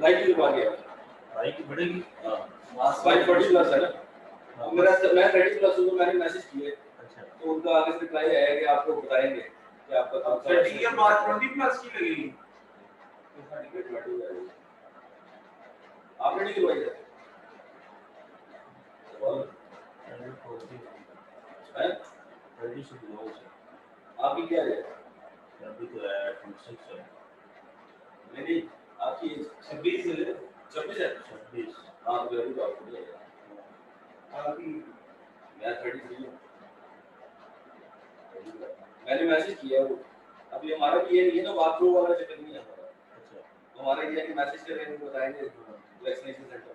भाई की करवा गया, भाई की बढ़ेगी। हाँ भाई 40+ है ना, मेरा मैं 30+ हूँ तो मैंने मैसेज किए। अच्छा, तो उनका आगे से रिप्लाई आया कि आपको बताएंगे कि आपका 30 के बाद 20+ की लगेगी। आपने नहीं करवाई है? आपकी क्या है? अभी तो है 26 है। नहीं आपकी 26 है। 26 है? 26। हाँ तो अभी तो आपको नहीं है। आपकी मैं 33 हूँ। मैंने मैसेज किया वो, अभी हमारा भी ये नहीं है ना, बाथरूम वाला चक्कर नहीं है हमारा। अच्छा, हमारा ये है कि मैसेज करेंगे बताएंगे वैक्सीनेशन सेंटर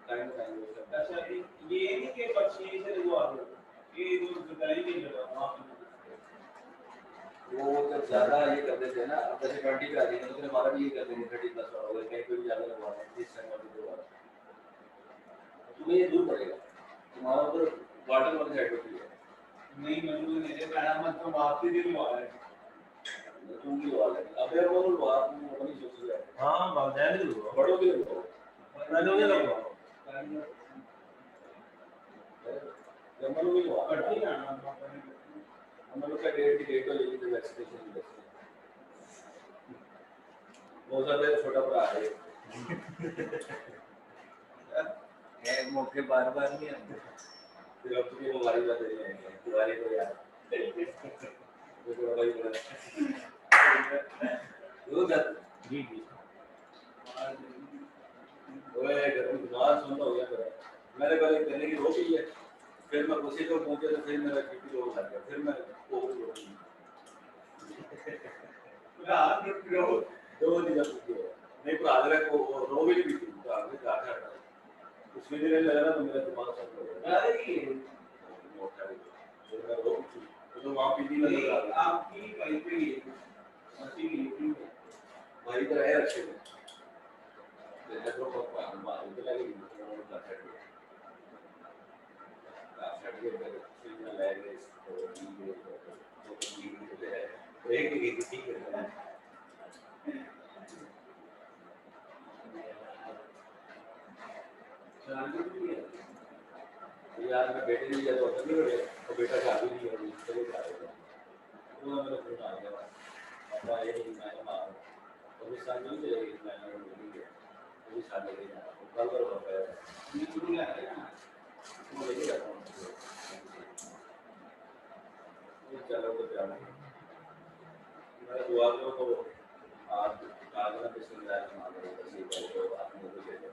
टाइम बताएंगे। अच्छा, ये नहीं कि पर्ची से लगवा दो, ये जो बताई नहीं लगा वहाँ वो जब ज़्यादा ये कर देते हैं ना, अब जैसे 20 पे आ जाएंगे तो फिर हमारा भी ये कर देंगे 30+ वाला, अगर कहीं पे भी ज़्यादा लगवाना है इस टाइम वाली दो बार तुम्हें ये दूर पड़ेगा, तुम्हारा उधर वाटर वाली साइड होती है। नहीं मतलब मेरे कहना मतलब आपसे भी लगा है तुम की लगा है, अबे वो लगा तुम अपनी सोच रहे हो। हाँ बात है, नहीं लगा बड़ों की लगा मैंने नहीं लगा जब मैंने लगा कटनी है ना हम लोग का डेट हो जाएगी तो वैक्सीनेशन की बहुत ज़्यादा छोटा भरा है मौके बार नहीं आते फिर अब तुझे बीमारी का दे देंगे बीमारी को यार वो बड़ा भाई बड़ा वो जब जी ओए घर में बात सुनता हो गया मेरा मैंने पहले कहने की रोटी है फिर मैं उसी को पहुंचे तो फिर मेरा बीपी लो हो गया फिर मैं वो रोटी रात में रो दो दिन नहीं पर आदरा को रो भी नहीं थी तो आगे जाकर उसमें देर लगा ना तो मेरा दिमाग सब अरे ये मोटा है तो मैं रो तो वहां पीती नजर आ रही आपकी भाई पे ये मस्ती की लीटिंग भाई तो है अच्छे में जैसे तो पापा मार के लगे तो का सेट का सेट के फिर मैं ले गए तो ये एक एक ठीक है यार मैं बेटे नहीं गया तो नहीं बड़े और बेटा का भी नहीं है चले जा रहे हैं तो मेरा फोन आ गया पापा ये नहीं मैं मार और इस साल नहीं चलेगी मैं नहीं गया तो इस साल लेके जाना कल करो पापा ये शुरू में आ रहा है ना तो लेके जाता हूँ चलो तो क्या मैं दुआ करो तो आप आगरा पे सुन रहा है हमारे बच्चे को आपने तो ले लो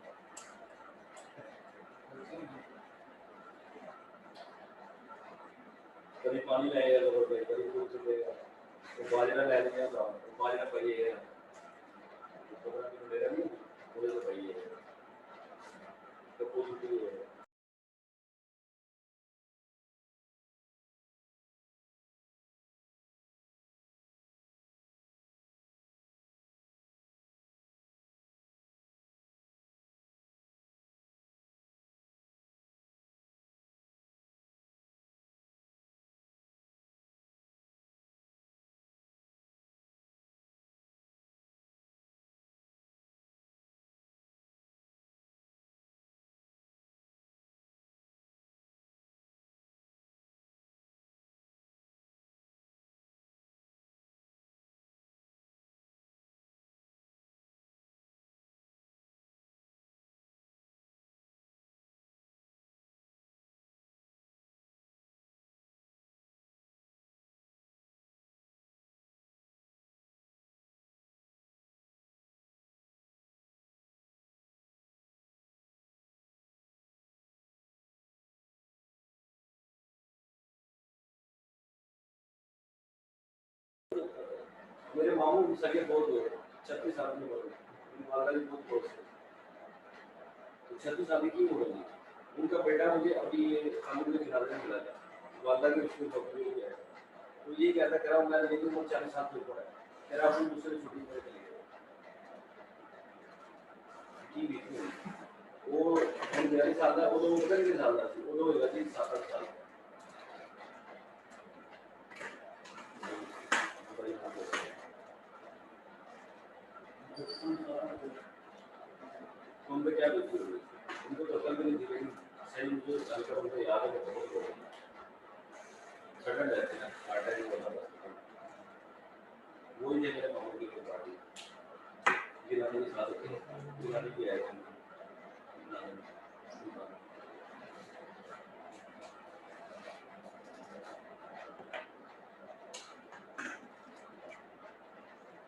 कभी पानी लाएगा तो कभी दूध चलेगा तो बाजरा ले लिया तो बाजरा पाइए तो मेरा नहीं मुझे तो पाइए तो कुछ भी है मेरे मामू सगे बहुत हुए 36 साल के बड़े वाला भी बहुत बहुत 36 साल की हो गई उनका बेटा मुझे अभी खाने में खिला रहे मिला था वाला की उसको नौकरी हो गया तो ये कहता कह रहा हूँ मैं लेकिन वो 40 साल के ऊपर है कह रहा हूँ दूसरे छुट्टी पर चले गए जी वो 42 साल का वो तो उनका भी साल था वो तो होगा जी 7-8 साल उन पे क्या बीती होगी, उनको तो अकल भी नहीं थी, लेकिन सही मुझे हल्का उनको याद है कि बहुत लोग सडन रहते हैं ना, हार्ट अटैक होता था, वो ही है मेरे मामू की पार्टी गिराने की साथ होती है, गिराने की आए थे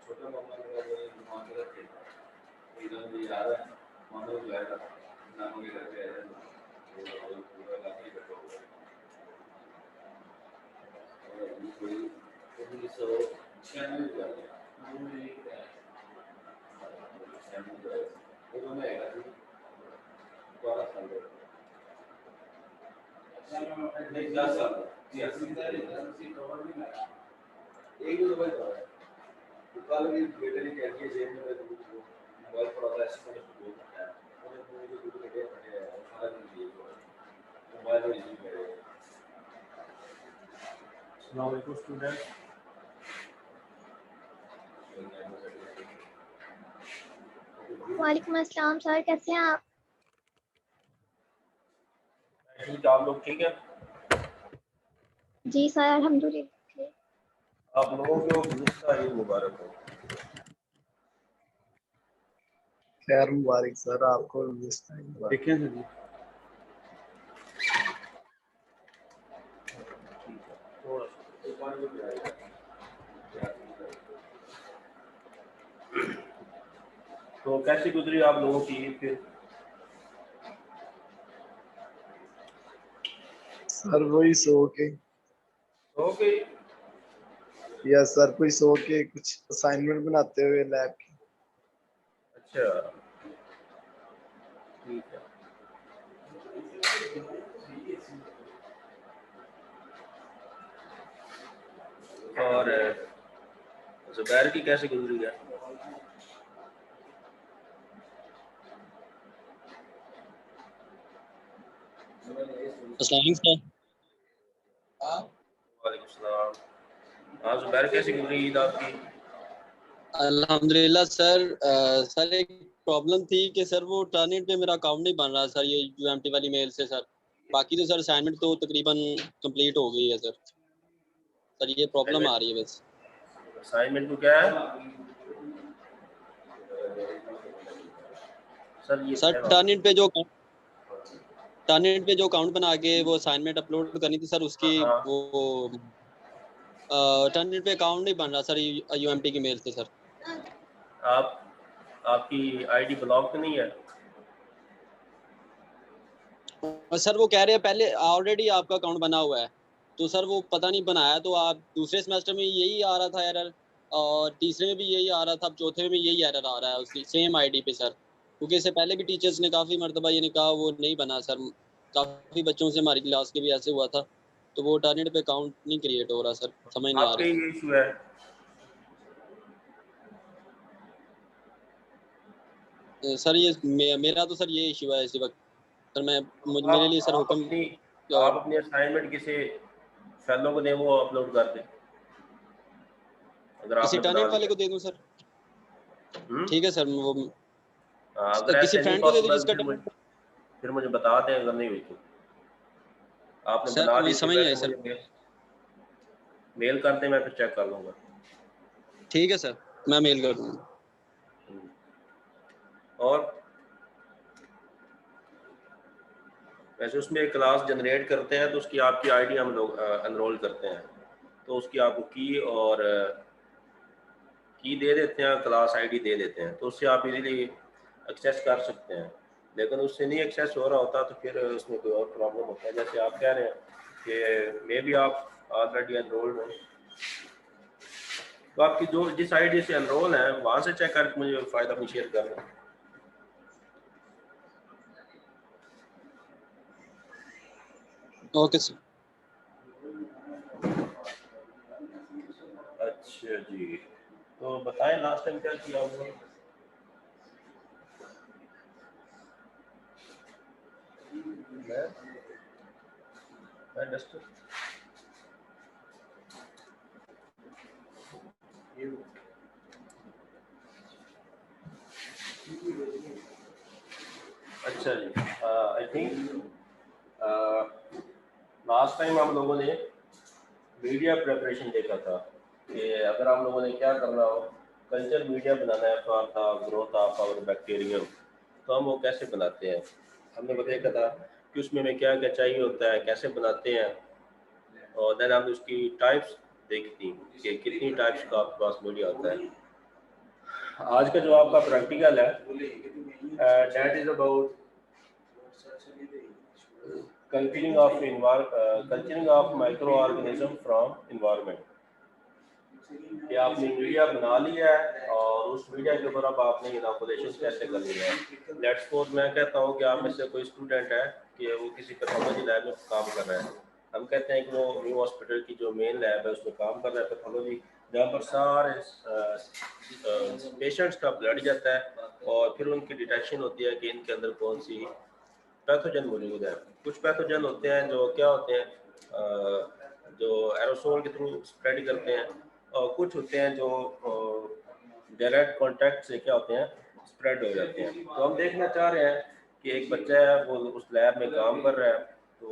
छोटा मामा मेरा वो मान के रखे एकदम मुझे याद है, मानो जो आया था नानों के घर पे आया था, वो पूरा इलाका इकट्ठा हो गया और अभी कोई 1996 का वो मैं आएगा 12 साल का नहीं 10 साल एक भी मोबाइल था तो कल भी बेटे ने कह दिया जेब में तो मोबाइल पड़ा था ऐसे मैंने उसको बोल दिया मैंने मुझे दूध कटे फटे सारा दिन दिए मोबाइल में यूज करे अस्सलाम वालेकुम स्टूडेंट। वालेकुम अस्सलाम सर, कैसे हैं आप? ठीक, आप लोग ठीक है? जी सर अल्हम्दुलिल्लाह। आप लोगों को गुज़श्ता ईद मुबारक हो। खैर मुबारक सर, आपको देखें सर जी, तो कैसी गुजरी आप लोगों की ईद फिर? सर वही सो के हो गई? या सर कोई सो के कुछ असाइनमेंट बनाते हुए लैब की। अच्छा ठीक है। और जुबैर की कैसे गुजरी है? वालेकुम सलाम। हाँ जुबैर कैसी गुजरी ईद आपकी? अल्हम्दुलिल्लाह सर। सर एक प्रॉब्लम थी कि सर वो टर्निट पे मेरा अकाउंट नहीं बन रहा सर, ये यूएमटी वाली मेल से सर। बाकी तो सर असाइनमेंट तो तकरीबन कंप्लीट हो गई है सर। सर ये प्रॉब्लम आ रही है बस। असाइनमेंट को क्या है सर? ये सर टर्निट पे जो अकाउंट बना के वो असाइनमेंट अपलोड करनी थी सर, उसकी हाँ वो टर्निट पे अकाउंट नहीं बन रहा सर यूएमटी की मेल से सर। आप आपकी आईडी ब्लॉक तो नहीं है? सर वो कह रहे हैं पहले ऑलरेडी आपका अकाउंट बना हुआ है, तो सर वो पता नहीं बनाया तो आप दूसरे सेमेस्टर में यही आ रहा था एरर, और तीसरे में भी यही आ रहा था, अब चौथे में भी यही एरर आ रहा है उसकी सेम आईडी पे सर। क्योंकि इससे पहले भी टीचर्स ने काफ़ी मरतबा ये कहा वो नहीं बना सर। काफ़ी बच्चों से हमारी क्लास के भी ऐसे हुआ था, तो वो टर्निट पे अकाउंट नहीं क्रिएट हो रहा सर, समझ नहीं आ आपके रही। ये इशू है? सर ये मेरा तो सर ये इशू है इसी वक्त सर। मेरे लिए सर हुक्म आप अपनी असाइनमेंट किसी फेलो को दें, वो अपलोड कर दें अगर किसी आपने बना टर्निट वाले लिया। को दे दूं सर? ठीक है सर, वो अगर किसी ऐसे नहीं फ्रेंड को दे दूं पॉसिबल जिसका फिर मुझे बता दें अगर नहीं हुई तो। आपने बना सर दी तो समझ नहीं आया वैसे सर। मुझे मेल कर दें, मैं फिर चेक कर लूँगा। ठीक है सर, मैं मेल कर दूंगा। और वैसे उसमें एक क्लास जनरेट करते हैं तो उसकी आपकी आईडी हम लोग एनरोल करते हैं, तो उसकी आपको की और की दे देते हैं, क्लास आईडी दे देते हैं, तो उससे आप इजीली एक्सेस कर सकते हैं। लेकिन उससे नहीं एक्सेस हो रहा होता तो फिर उसमें कोई और प्रॉब्लम होता है। जैसे आप कह रहे हैं कि मे बी आप ऑलरेडी एनरोल्ड हैं, तो आपकी जो जिस आईडी से एनरोल है वहाँ से चेक करके मुझे फ़ाइल अपनी शेयर कर दें। Okay sir. अच्छा जी, तो बताएं लास्ट टाइम क्या किया आपने? मैं डस्टर थिंक लास्ट टाइम हम लोगों ने मीडिया प्रिपरेशन देखा था कि अगर हम लोगों ने क्या करना हो, कल्चर मीडिया बनाना है for the growth of our bacterium, तो हम वो कैसे बनाते हैं। हमने देखा था कि उसमें हमें क्या क्या चाहिए होता है, कैसे बनाते हैं, और देन हमने उसकी टाइप्स देखी थी कि कितनी टाइप्स का आपके पास मीडिया होता है। आज का जो आपका प्रैक्टिकल है that is about culturing of micro organism from environment. कि आपने मीडिया बना लिया है और उस मीडिया के ऊपर अब आपने इनोकुलेशन कैसे कर लिया है। लेट्स सपोज मैं कहता हूँ कि आप में से कोई स्टूडेंट है कि वो किसी पैथोलॉजी लैब में काम कर रहा है। हम कहते हैं कि वो न्यू हॉस्पिटल की जो मेन लैब है उसमें काम कर रहा है पैथोलॉजी, जहाँ पर सारे पेशेंट्स का ब्लड जाता है और फिर उनकी डिटेक्शन होती है कि इनके अंदर कौन सी पैथोजन मौजूद है। कुछ पैथोजन होते हैं जो क्या होते हैं जो एरोसोल के थ्रू स्प्रेड करते हैं, और कुछ होते हैं जो डायरेक्ट कांटेक्ट से क्या होते हैं स्प्रेड हो जाते हैं। तो हम देखना चाह रहे हैं कि एक बच्चा है वो उस लैब में काम कर रहा है, तो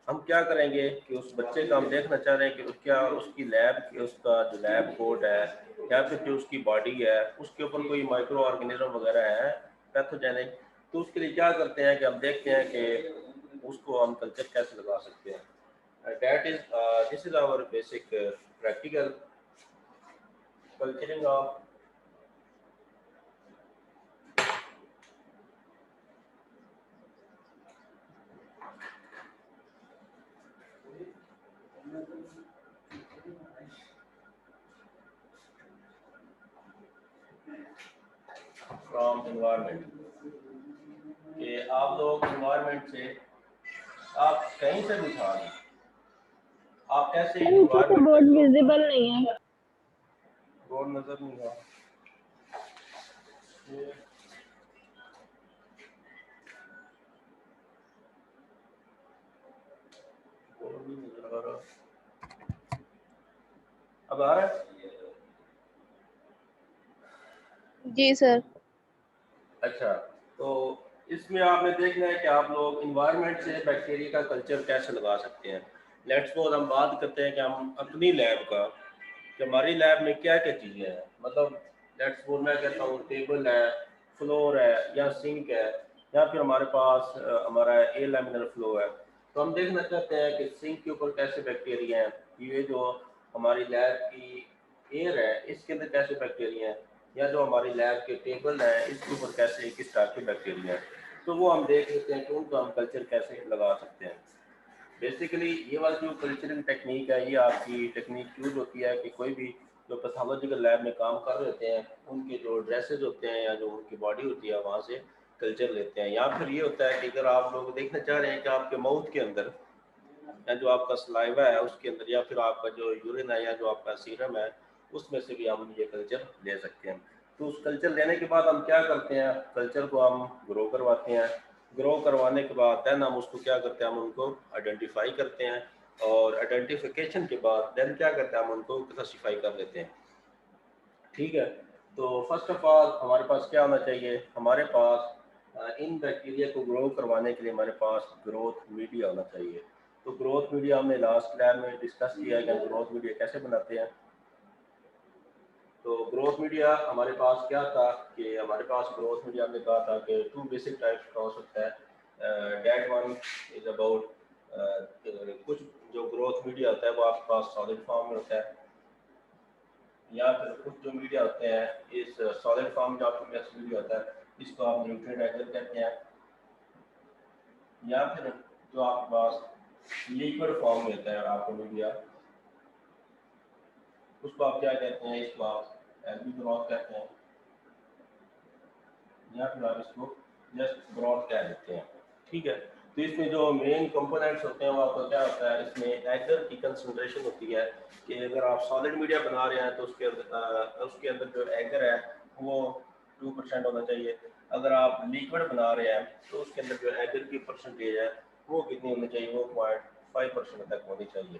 हम क्या करेंगे कि उस बच्चे का हम देखना चाह रहे हैं कि क्या उसकी लैब की उसका जो लैब कोट है या फिर जो उसकी बॉडी है उसके ऊपर कोई माइक्रो ऑर्गेनिज्म वगैरह है पैथोजेनिक। तो उसके लिए क्या करते हैं कि हम देखते हैं कि उसको हम कल्चर कैसे लगा सकते हैं। This is our basic practical culturing of from environment. कि आप लोग एनवायरनमेंट से आप कहीं से भी उठा लें, आप कैसे बोर्ड एनवायरनमेंट विजिबल नहीं है। बोर्ड नजर नहीं आ बोर्ड नहीं नजर आ रहा। अब आ रहा है? जी सर। अच्छा, तो इसमें आपने देखना है कि आप लोग इन्वायरमेंट से बैक्टीरिया का कल्चर कैसे लगा सकते हैं। लेट्स सपोज हम बात करते हैं कि हम अपनी लैब का कि हमारी लैब में क्या क्या चीज़ें हैं। मतलब लेट्स सपोज मैं कहता हूँ टेबल है, फ्लोर है या सिंक है, या फिर हमारे पास हमारा ए लैमिनर फ्लो है। तो हम देखना चाहते हैं कि सिंक के ऊपर कैसे बैक्टीरिया हैं, ये जो हमारी लैब की एयर है इसके अंदर कैसे बैक्टीरिया हैं, या जो हमारी लैब के टेबल है इसके ऊपर कैसे किस टाइप के बैक्टीरिया हैं। तो वो हम देख लेते हैं कि उनको हम कल्चर कैसे लगा सकते हैं। बेसिकली ये वाली जो कल्चरिंग टेक्निक है ये आपकी टेक्निक यूज होती है कि कोई भी जो पैथोलॉजिकल लैब में काम कर रहे होते हैं उनके जो ड्रेसेज होते हैं या जो उनकी बॉडी होती है वहाँ से कल्चर लेते हैं। या फिर ये होता है कि अगर आप लोग देखना चाह रहे हैं कि आपके माउथ के अंदर या जो आपका सलाइवा है उसके अंदर या फिर आपका जो यूरिन है या जो आपका सीरम है उसमें से भी हम ये कल्चर ले सकते हैं। तो उस कल्चर लेने के बाद हम क्या करते हैं, कल्चर को हम ग्रो करवाते हैं। ग्रो करवाने के बाद देन हम उसको क्या करते हैं, हम उनको आइडेंटिफाई करते हैं, और आइडेंटिफिकेशन के बाद देन क्या करते हैं, हम उनको क्लासीफाई कर लेते हैं। ठीक है, तो फर्स्ट ऑफ ऑल हमारे पास क्या होना चाहिए, हमारे पास इन बैक्टीरिया को ग्रो करवाने के लिए हमारे पास ग्रोथ मीडिया होना चाहिए। तो ग्रोथ मीडिया हमने लास्ट क्लास में डिस्कस किया है कि हम ग्रोथ मीडिया कैसे बनाते हैं। तो ग्रोथ मीडिया हमारे पास क्या था कि हमारे पास ग्रोथ मीडिया हमने कहा था कि 2 बेसिक टाइप्स का हो सकता है। डेट वन इज अबाउट कुछ जो ग्रोथ मीडिया होता है वो आपके पास सॉलिड फॉर्म में होता है, या फिर कुछ जो मीडिया होते हैं इस सॉलिड फॉर्म जो आपके पास मीडिया होता है इसको आप न्यूट्रिएंट एगर कहते हैं, या फिर जो आपके पास लिक्विड फॉर्म में होता है आपको मीडिया उसको आप क्या कहते हैं, इसको आप एल्गी ग्रोथ कहते हैं, या फिर आप इसको जस्ट ग्रोथ कह देते हैं। ठीक है, तो इसमें जो मेन कंपोनेंट्स होते हैं वो आपका क्या होता है, इसमें एगर की कंसंट्रेशन होती है कि अगर आप सॉलिड मीडिया बना रहे हैं तो उसके अंदर जो एगर है वो 2% होना चाहिए। अगर आप लिक्विड बना रहे हैं तो उसके अंदर जो एगर की परसेंटेज है वो कितनी होनी चाहिए, वो 0.5% तक होनी चाहिए।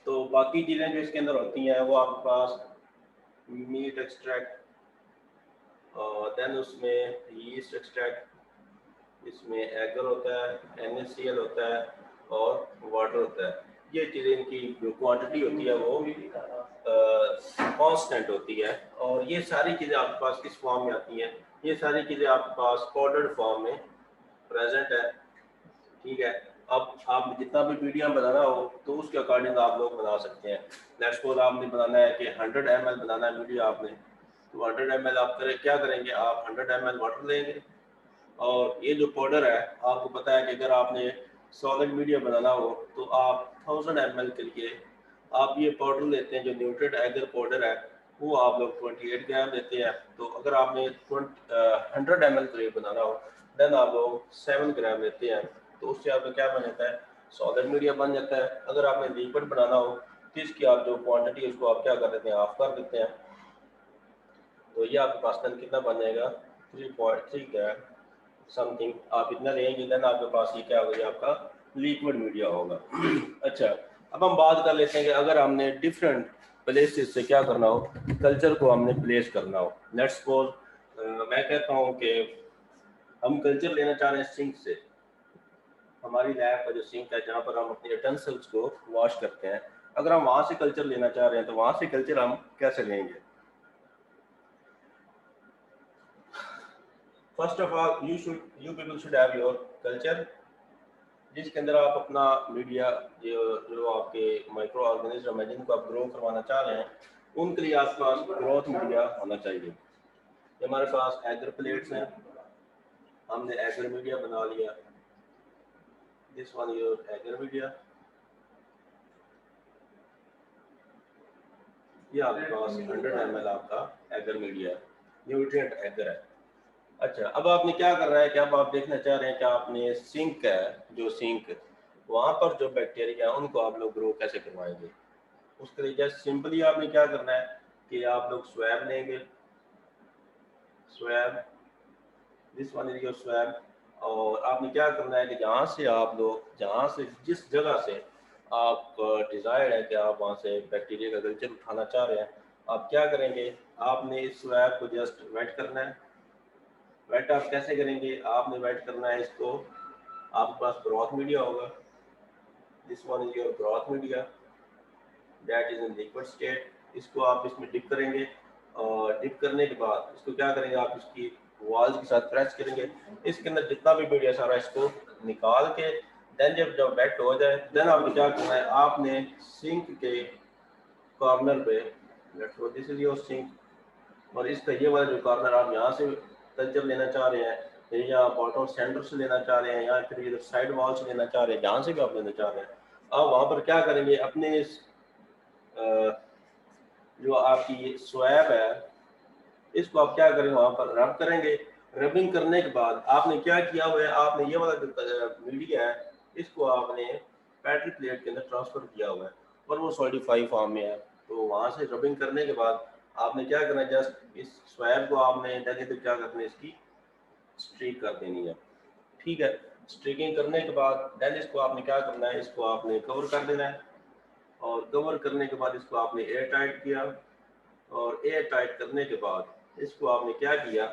तो बाकी चीज़ें जो इसके अंदर होती हैं वो आपके पास मीट एक्सट्रैक्ट, देन उसमें यीस्ट एक्सट्रैक्ट, इसमें एगर होता है, NaCl होता है और वाटर होता है। ये चीज़ें इनकी जो क्वांटिटी होती है वो कांस्टेंट होती है। और ये सारी चीज़ें आपके पास किस फॉर्म में आती हैं? ये सारी चीज़ें आपके पास पाउडर्ड फॉर्म में प्रेजेंट है। ठीक है, अब आप जितना भी मीडियम बनाना हो तो उसके अकॉर्डिंग आप लोग बना सकते हैं। लेट्स सपोज आपने बनाना है कि 100 ml बनाना है मीडिया आपने, तो 100 ml आप क्या करेंगे, आप 100 ml वाटर लेंगे और ये जो पाउडर है आपको पता है कि अगर आपने सॉलिड मीडिया बनाना हो तो आप 1000 ml के लिए आप ये पाउडर लेते हैं जो न्यूट्रेट एगर पाउडर है, वो आप लोग 28 ग्राम लेते हैं। तो अगर आपने 100 ml करीब बनाना हो देन आप लोग 7 ग्राम लेते हैं। तो उससे आपका क्या बन जाता है, सॉलिड मीडिया बन जाता है। अगर आपने लिक्विड बनाना हो तो इसकी आप जो क्वांटिटी है उसको आप क्या कर देते हैं, ऑफ कर देते हैं। तो ये आपके पास देन कितना बन जाएगा, 3.3 ग्राम समथिंग आप इतना लेंगे देन आपके पास ये क्या होगा, आपका लिक्विड मीडिया होगा। अच्छा, अब हम बात कर लेते हैं कि अगर हमने डिफरेंट प्लेसेस से क्या करना हो, कल्चर को हमने प्लेस करना हो। लेट्स सपोज मैं कहता हूँ कि हम कल्चर लेना चाह रहे हैं सिंक से। हमारी लैब का जो सिंक है जहाँ पर हम अपने यूटेंसिल्स को वॉश करते हैं, अगर हम वहाँ से कल्चर लेना चाह रहे हैं तो वहाँ से कल्चर हम कैसे लेंगे? First of all you people should have your culture, जिसके अंदर आप अपना मीडिया जो आपके माइक्रो ऑर्गेनिज्म है जिनको आप ग्रो करवाना चाह रहे हैं उनके लिए आपके पास ग्रोथ मीडिया होना चाहिए। हमारे पास एगर प्लेट्स हैं, हमने एगर मीडिया बना लिया, this one your agar media, ये आपके पास 100 ml आपका एगर मीडिया न्यूट्रिएंट एगर है। अच्छा, अब आपने क्या करना है कि अब आप देखना चाह रहे हैं कि आपने सिंक है जो सिंक वहाँ पर जो बैक्टीरिया है उनको आप लोग ग्रो कैसे करवाएंगे। उसके लिए जस्ट सिंपली आपने क्या करना है कि आप लोग स्वैब लेंगे, swab, this one is your swab, और आपने क्या करना है कि जहाँ से जिस जगह से आप डिज़ायर्ड है कि आप वहाँ से बैक्टीरिया का कल्चर उठाना चाह रहे हैं, आप क्या करेंगे, आपने इस स्वैब को जस्ट वेट करना है। वेट आप कैसे करेंगे, आपने वेट करना है इसको, आपके पास ब्रॉथ मीडिया होगा, this one is your broth media that is in liquid state. इसको आप इसमें डिप करेंगे और डिप करने के बाद इसको क्या करेंगे, आप इसकी वॉल्स के साथ प्रेस करेंगे, इसके अंदर जितना भी मीडिया सारा इसको निकाल के देन जब वेट हो जाए देन आपको क्या करना है, आपने सिंक के कॉर्नर पे, let's suppose this is your sink, और इसका ये वाला जो कॉर्नर आप यहाँ से कल्चर लेना चाह रहे हैं या बॉटम सेंटर से लेना चाह रहे हैं या फिर इधर साइड वॉल से लेना चाह रहे हैं, जहाँ से भी आप लेना चाह रहे हैं, आप वहाँ पर क्या करेंगे, अपने इस जो आपकी ये स्वैब है इसको आप क्या करेंगे वहाँ पर रब करेंगे। रबिंग करने के बाद आपने क्या किया हुआ है, आपने ये वाला जो मीडिया है इसको आपने पैटल प्लेट के अंदर ट्रांसफर किया हुआ है और वो सॉलिडिफाई फॉर्म में है। तो वहाँ से रबिंग करने के बाद आपने क्या करना है, जस्ट इस स्वैब को आपने नेगेटिव क्या करना है, इसकी स्ट्रीक कर देनी है। ठीक है, स्ट्रीकिंग करने के बाद देन इसको आपने क्या करना है, इसको आपने कवर कर देना है और कवर करने के बाद इसको आपने एयर टाइट किया और एयर टाइट करने के बाद इसको आपने क्या किया,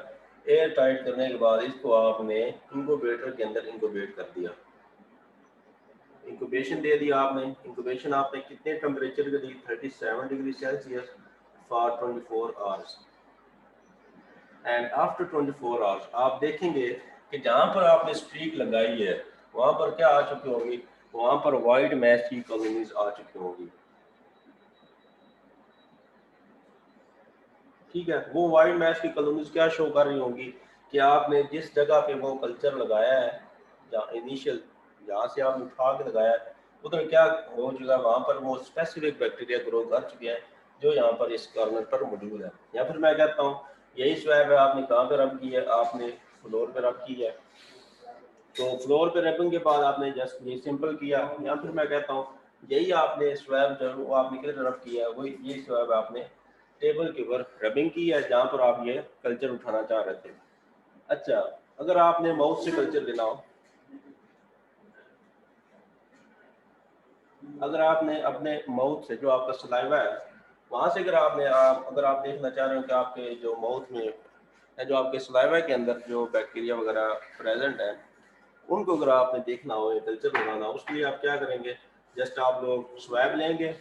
एयर टाइट करने के बाद इसको आपने इंक्यूबेटर के अंदर इंक्यूबेट कर दिया, इंक्यूबेशन दे दिया आपने। इंक्यूबेशन आपने कितने टेम्परेचर के दी, 37 degree Celsius for 24 hours and after 24 hours आप देखेंगे कि जहाँ पर आपने स्ट्रीक लगाई है वहाँ पर क्या आ चुकी होगी, वहाँ पर वाइट मैश की कॉलोनीज आ चुकी होंगी। ठीक है, वो वाइट मैश की कॉलोनीज क्या शो कर रही होंगी कि आपने जिस जगह पे वो कल्चर लगाया है, जहाँ इनिशियल जहाँ से आपने उठा के लगाया है उधर क्या हो चुका है, वहाँ पर वो स्पेसिफिक बैक्टीरिया ग्रो कर चुके हैं जो यहाँ पर इस कॉर्नर पर मौजूद है। या फिर मैं कहता हूँ यही स्वैब है, आपने कहाँ पे रब की है, आपने फ्लोर पे रब की है, तो फ्लोर पे रबिंग के बाद आपने जस्ट ये सिंपल किया। या फिर मैं कहता हूँ यही आपने स्वैब जो वो आपने किधर रब किया है, वही ये स्वैब आपने टेबल के ऊपर रबिंग की है जहाँ पर आप ये कल्चर उठाना चाह रहे थे। अच्छा, अगर आपने माउथ से कल्चर लेना हो, अगर आपने अपने माउथ से जो आपका सलाइवा है वहाँ से अगर आप देखना चाह रहे हो कि आपके जो माउथ में है, जो आपके सलाइवा के अंदर जो बैक्टीरिया वगैरह प्रेजेंट है उनको अगर आपने देखना हो या कल्चर बनाना हो, उसके लिए आप क्या करेंगे, जस्ट आप लोग स्वैब लेंगे,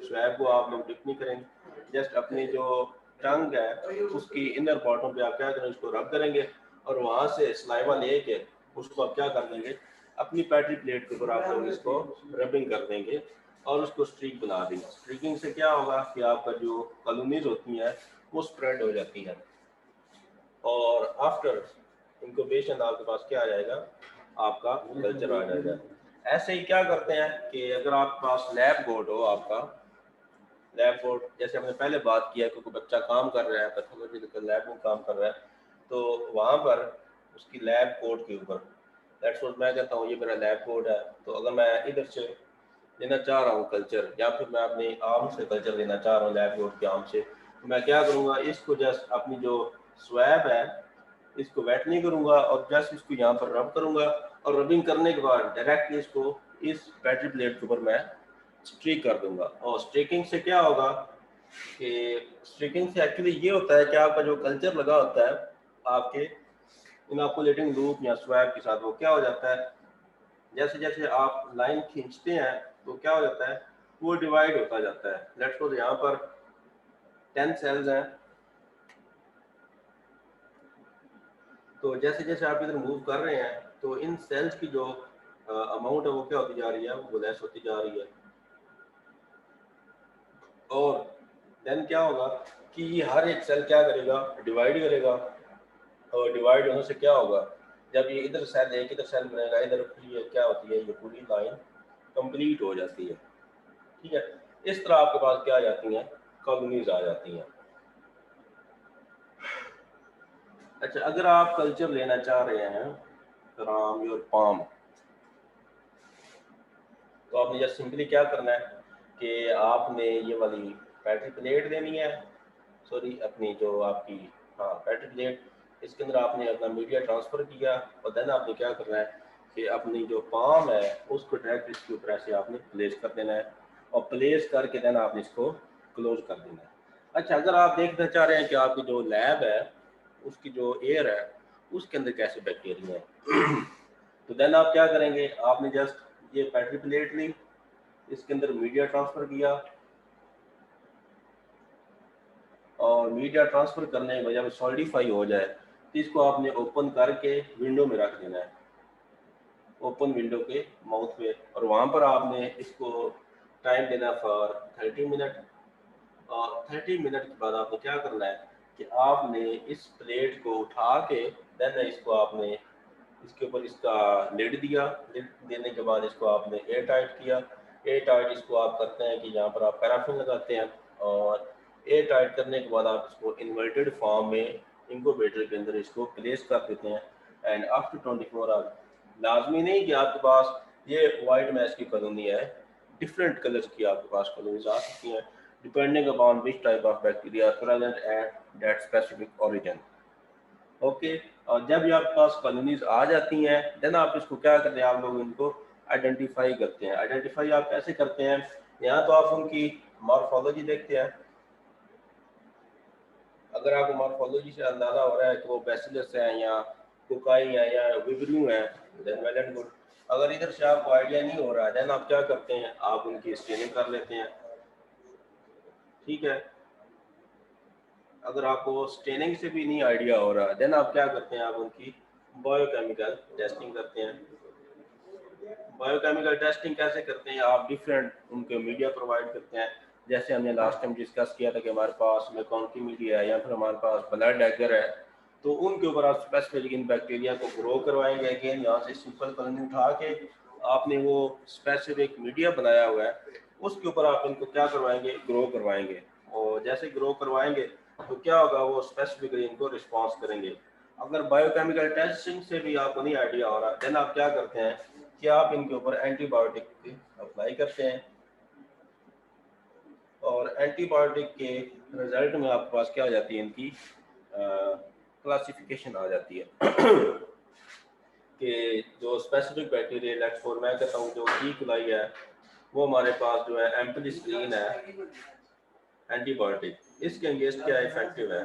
स्वैब को आप लोग डिप नहीं करेंगे, जस्ट अपनी जो टंग है उसकी इनर बॉटम पे आप क्या करेंगे, उसको रब करेंगे और वहाँ से सलाइवा लेके उसको आप क्या कर देंगे, अपनी पैट्री प्लेट के ऊपर आप लोग इसको रबिंग कर देंगे और उसको स्ट्रीक बना देंगे। स्ट्रीकिंग से क्या होगा कि आपका जो कॉलोनीज होती हैं वो स्प्रेड हो जाती हैं और आफ्टर इंक्यूबेशन आपके पास क्या आ जाएगा, आपका कल्चर आ जाएगा। ऐसे ही क्या करते हैं कि अगर आपके पास लैब कोट हो, आपका लैब कोट, जैसे हमने पहले बात किया कि कोई बच्चा काम कर रहा है पैथोलॉजी लैब में काम कर रहा है, तो वहाँ पर उसकी लैब कोट के ऊपर लेट्स सपोज मैं कहता हूँ ये मेरा लैब कोट है, तो अगर मैं इधर से लेना चाह रहा हूँ कल्चर या फिर मैं अपने आर्म से कल्चर लेना चाह रहा हूँ लैब कोट के आर्म से, तो मैं क्या करूँगा, इसको जस्ट अपनी जो स्वैब है इसको वेट नहीं करूँगा और जस्ट इसको यहाँ पर रब करूँगा और रबिंग करने के बाद डायरेक्टली इसको इस बैटरी प्लेट के ऊपर मैं स्ट्रीक कर दूंगा। और स्ट्रीकिंग से क्या होगा कि स्ट्रीकिंग से एक्चुअली ये होता है कि आपका जो कल्चर लगा होता है आपके इनॉकुलेटिंग लूप या स्वैब के साथ, वो क्या हो जाता है, जैसे जैसे आप लाइन खींचते हैं तो क्या हो जाता है, वो डिवाइड होता जाता है। लेट्स सपोज यहाँ पर 10 सेल्स हैं, तो जैसे जैसे आप इधर मूव कर रहे हैं तो इन सेल्स की जो अमाउंट है वो क्या होती जा रही है, वो लेस होती जा रही है। और देन क्या होगा कि ये हर एक सेल क्या करेगा, डिवाइड करेगा और डिवाइड होने से क्या होगा, जब ये इधर सेल एक इधर सेल बनेगा, इधर ये क्या होती है, ये पूरी लाइन कंप्लीट हो जाती है। ठीक है, इस तरह आपके पास क्या आ जाती हैं, कॉलोनीज आ जाती हैं। अच्छा, अगर आप कल्चर लेना चाह रहे हैं फ्रॉम योर पाम, तो आपने जस्ट सिंपली क्या करना है कि आपने ये वाली बैटरी प्लेट देनी है, सॉरी अपनी जो आपकी बैटरी प्लेट, इसके अंदर आपने अपना मीडिया ट्रांसफ़र किया और देन आपने क्या करना है कि अपनी जो पाम है उसको डायरेक्ट इसके ऊपर ऐसे आपने प्लेस कर देना है और प्लेस करके देन आपने इसको क्लोज कर देना है। अच्छा, अगर आप देखना चाह रहे हैं कि आपकी जो लैब है उसकी जो एयर है उसके अंदर कैसे बैक्टीरिया है तो देन आप क्या करेंगे, आपने जस्ट ये बैटरी प्लेट ली, इसके अंदर मीडिया ट्रांसफ़र किया और मीडिया ट्रांसफ़र करने के जब सॉलिडिफाई हो जाए तो इसको आपने ओपन करके विंडो में रख देना है, ओपन विंडो के माउथ पे, और वहाँ पर आपने इसको टाइम देना फॉर 30 मिनट। और 30 मिनट के बाद आपको क्या करना है कि आपने इस प्लेट को उठा के देन इसको आपने इसके ऊपर इसका लिड दिया, लिड देने के बाद इसको आपने एयर टाइट किया। एयर टाइट इसको आप करते हैं कि यहाँ पर आप पैराफिन लगाते हैं और एयर टाइट करने के बाद आप इसको इन्वर्टेड फॉर्म में इंक्यूबेटर के अंदर इसको प्लेस कर देते हैं एंड आफ्टर 24 आवर, लाजमी नहीं कि आपके पास ये वाइट मैच की कॉलोनी है, डिफरेंट कलर्स की आपके पास कॉलोनीज आ सकती हैं depending upon which type of bacteria present at that specific origin. Okay, और जब ये आपके पास कॉलोनीज आ जाती हैं देन आप इसको क्या करते हैं, आप लोग इनको आइडेंटिफाई करते हैं। आइडेंटिफाई आप कैसे करते हैं, यहाँ तो आप उनकी मॉर्फोलॉजी देखते हैं, अगर आपको मॉर्फोलॉजी से अंदाजा हो रहा है कि वो बैसिलस है या कोकाई है या विब्रियो है देन वेल एंड गुड। अगर इधर से आपको आइडिया नहीं हो रहा है देन आप क्या करते हैं, आप उनकी स्क्रीनिंग कर लेते हैं। ठीक है, अगर आपको स्टेनिंग से भी नहीं आइडिया हो रहा देन आप क्या करते हैं, आप उनकी बायोकेमिकल टेस्टिंग करते हैं। बायोकेमिकल टेस्टिंग कैसे करते हैं, आप डिफरेंट उनके मीडिया प्रोवाइड करते हैं, जैसे हमने लास्ट टाइम डिस्कस किया था कि हमारे पास मैकॉन्की मीडिया है या फिर हमारे पास ब्लड एगर है, तो उनके ऊपर आप स्पेसिफिक इन बैक्टीरिया को ग्रो करवाएंगे। अगेन यहाँ से सिंपल कॉलोनी उठा के आपने वो स्पेसिफिक मीडिया बनाया हुआ है उसके ऊपर आप इनको क्या करवाएंगे, ग्रो करवाएंगे, और जैसे ग्रो करवाएंगे तो क्या होगा, वो स्पेसिफिकली इनको रिस्पॉन्स करेंगे। अगर बायोकेमिकल टेस्टिंग से भी आपको नहीं आइडिया हो रहा देन आप क्या करते हैं कि आप इनके ऊपर एंटीबायोटिक अप्लाई करते हैं और एंटीबायोटिक के रिजल्ट में आपके पास क्या आ जाती है, इनकी क्लासिफिकेशन आ जाती है कि जो स्पेसिफिक बैक्टीरिया लेट्स फॉर मैं कहता हूँ जो ई कोलाई है वो हमारे पास जो है एम्पिलिसिलिन है एंटीबायोटिक, इसके अगेंस्ट क्या इफेक्टिव है।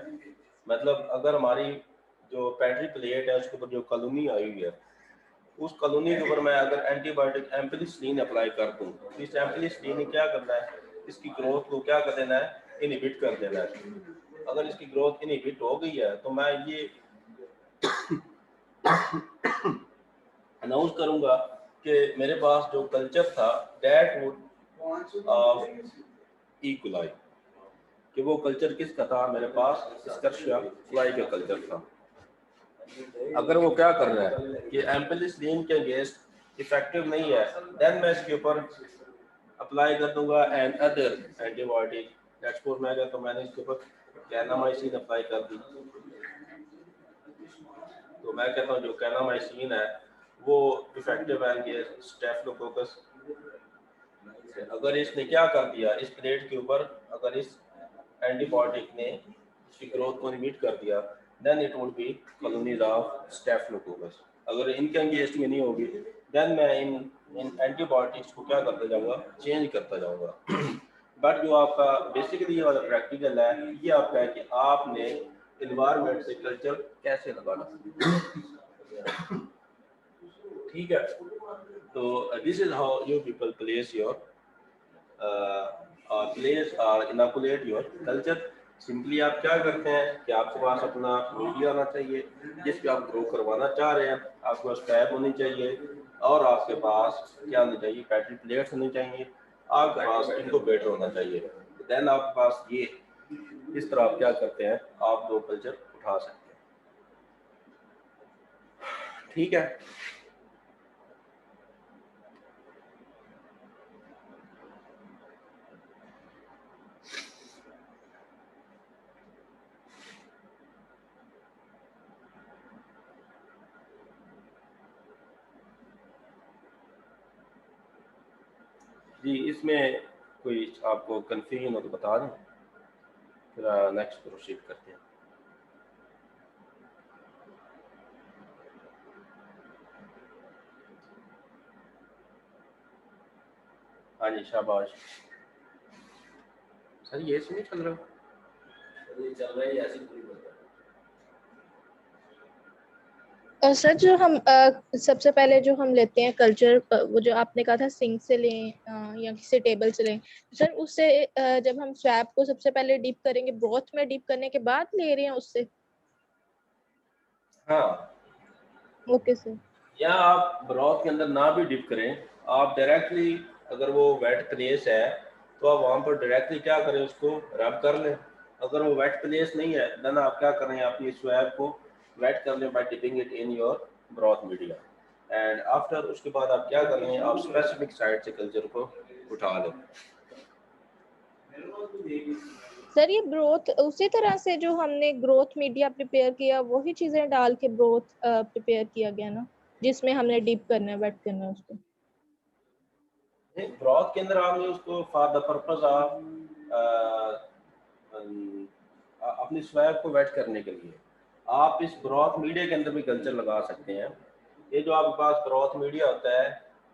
मतलब अगर हमारी जो बैटरी प्लेट है उसके ऊपर जो कॉलोनी आई हुई है उस कॉलोनी के ऊपर मैं अगर एंटीबायोटिक एम्पिलिसिलिन अप्लाई कर दूँ, तो इस एम्पिलिसिलिन ने क्या करना है, इसकी ग्रोथ को क्या कर देना है, इनहिबिट कर देना है। अगर इसकी ग्रोथ इनहिबिट हो गई है तो मैं ये अनाउंस करूंगा कि मेरे पास जो कल्चर था दैट वुड ऑफ इकोलाई, कि वो कल्चर किसका था, मेरे पास स्कर्शिया फ्लाई का कल्चर था। अगर वो क्या कर रहा है कि एम्पिलिसिलिन के अगेंस्ट इफेक्टिव नहीं है, देन मैं इसके ऊपर अप्लाई कर दूंगा and other antibiotic. Let's suppose मैं कहता हूं मैंने इसके ऊपर कैनामाइसिन अप्लाई कर दी, तो मैं कहता हूँ जो कैनामाइसिन है वो इफेक्टिव है अगेंस्ट स्टेफिलोकोकस। अगर इसने क्या कर दिया, इस प्लेट के ऊपर अगर इस एंटीबायोटिक ने इसकी ग्रोथ को इनहिबिट कर दिया, then it would be colonies of staphylococcus. अगर इनके अगेंस्ट में नहीं होगी, देन मैं इन एंटीबायोटिक्स को क्या करता जाऊंगा, चेंज करता जाऊंगा। बट जो आपका बेसिकली ये वाला प्रैक्टिकल है, ये आपका है कि आपने एनवायरनमेंट से कल्चर कैसे लगाना, ठीक है। तो this is how you people place your place और इनोकुलेट योर कल्चर। सिंपली आप क्या करते हैं कि आपके पास अपना मीडिया होना चाहिए जिस पे आप ग्रो करवाना चाह रहे हैं, आपके पास टैब होनी चाहिए और आपके पास क्या होनी चाहिए, पैटर्न प्लेट्स होनी चाहिए, आपके पास इनक्यूबेटर होना चाहिए। देन आपके पास ये इस तरह आप क्या करते हैं, आप दो कल्चर उठा सकते हैं, ठीक है। जी, इसमें कोई आपको कंफ्यूजन हो तो बता दें, फिर नेक्स्ट प्रोसीड करते हैं। हाँ जी, शाबाश सर, ये इसमें चल रहा है, ये चल रहा है ऐसी पूरी बात। और सर जो हम सबसे पहले जो हम लेते हैं कल्चर, वो जो आपने कहा था सिंक से लें या किसी टेबल से लें, सर उससे जब हम स्वैब को सबसे पहले डीप करेंगे, ब्रोथ में डीप करने के बाद ले रहे हैं उससे? हाँ, ओके सर। या आप ब्रॉथ के अंदर ना भी डिप करें, आप डायरेक्टली अगर वो वेट प्लेस है तो आप वहाँ पर डायरेक्टली क्या करें, उसको रब कर लें। अगर वो वेट प्लेस नहीं है, देन आप क्या करें, अपनी स्वैब को वेट कर लें by dipping it in your broth media and after, उसके बाद आप क्या करें, आप स्पेसिफिक साइड से कल्चर को उठा लें। सर ये ब्रोथ उसी तरह से जो हमने ग्रोथ मीडिया प्रिपेयर किया वही चीजें डाल के ब्रोथ प्रिपेयर किया गया ना, जिसमें हमने डीप करना है, वेट करना है उसको? ब्रॉथ के अंदर आपने उसको फॉर द पर्पस ऑफ अपनी स्वैब को वेट करने के लिए आप इस ब्रॉथ मीडिया के अंदर भी कल्चर लगा सकते हैं। ये जो आपके पास ब्रॉथ मीडिया होता है,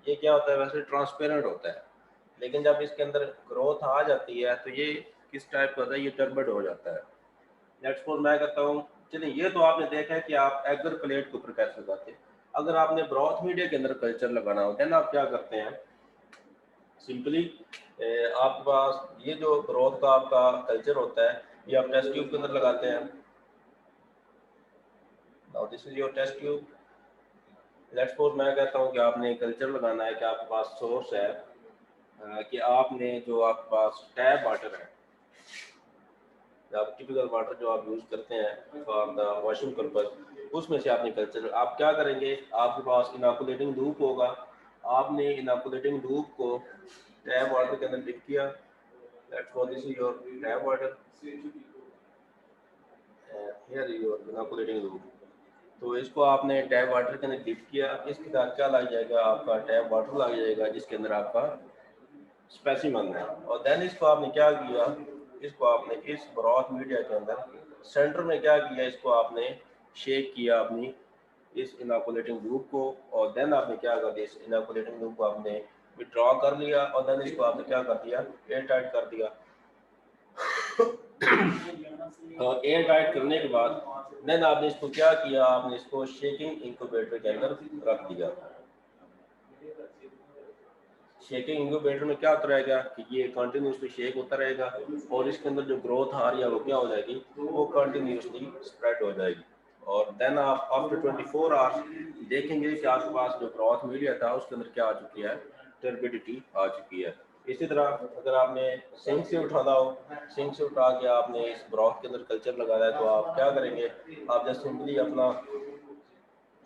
ये क्या होता है, वैसे ट्रांसपेरेंट होता है, लेकिन जब इसके अंदर ग्रोथ आ जाती है तो ये किस टाइप का होता है, ये टर्बड हो जाता है। लेट्स सपोज मैं कहता हूँ, चलिए ये तो आपने देखा है कि आप एगर प्लेट के ऊपर कैसे लगाते हैं। अगर आपने ब्रॉथ मीडिया के अंदर कल्चर लगाना होता है ना, आप क्या करते हैं, सिंपली आपके पास ये जो ब्रॉथ का आपका कल्चर होता है, ये आप टेस्ट ट्यूब के अंदर लगाते हैं। Now this is your test tube. Let's suppose मैं कहता हूँ कि आपने कल्चर लगाना है कि आपके पास सोर्स है, कि आपने जो आपके पास टैप वाटर है, टिपिकल वाटर जो आप यूज करते हैं फॉर द वॉशिंग पर्पज, उसमें से आपने कल्चर, आप क्या करेंगे, आपके पास इनोकुलेटिंग धूप होगा, आपने इनोकुलेटिंग धूप को टैप वाटर के अंदर डिप किया। Let's suppose this is your tap water, here is your inoculating धूप। तो इसको आपने टैप वाटर के अंदर डिप किया, इसके साथ क्या लग जाएगा, आपका टैप वाटर लग जाएगा जिसके अंदर आपका स्पेसिमन है। और देन इसको आपने क्या किया, इसको आपने इस ब्रॉथ मीडिया के अंदर सेंटर में क्या किया, इसको आपने शेक किया अपनी इस इनोकुलेटिंग लूप को, और देन आपने क्या कर दिया, इस इनोकुलेटिंग लूप को आपने विड्रॉ कर लिया और देन इसको आपने क्या कर दिया, एयर टाइट कर दिया। और एयर टाइट करने के बाद देन आपने इसको क्या किया, आपने इसको शेकिंग इंक्यूबेटर के अंदर रख दिया। शेकिंग इंक्यूबेटर में क्या होता रहेगा कि ये कंटिन्यूसली शेक होता रहेगा और इसके अंदर जो ग्रोथ आ रही है वो क्या हो जाएगी, वो कंटिन्यूसली स्प्रेड हो जाएगी। और देन आप आफ्टर 24 आवर्स देखेंगे कि आपके पास जो ग्रोथ मीडिया था उसके अंदर क्या आ चुकी है, टर्बिडिटी आ चुकी है। इसी तरह अगर आपने सिंक से उठाना हो, सिंक से उठा के आपने इस ब्रॉथ के अंदर कल्चर लगाना है, तो आप क्या करेंगे, आप जस्ट सिंपली अपना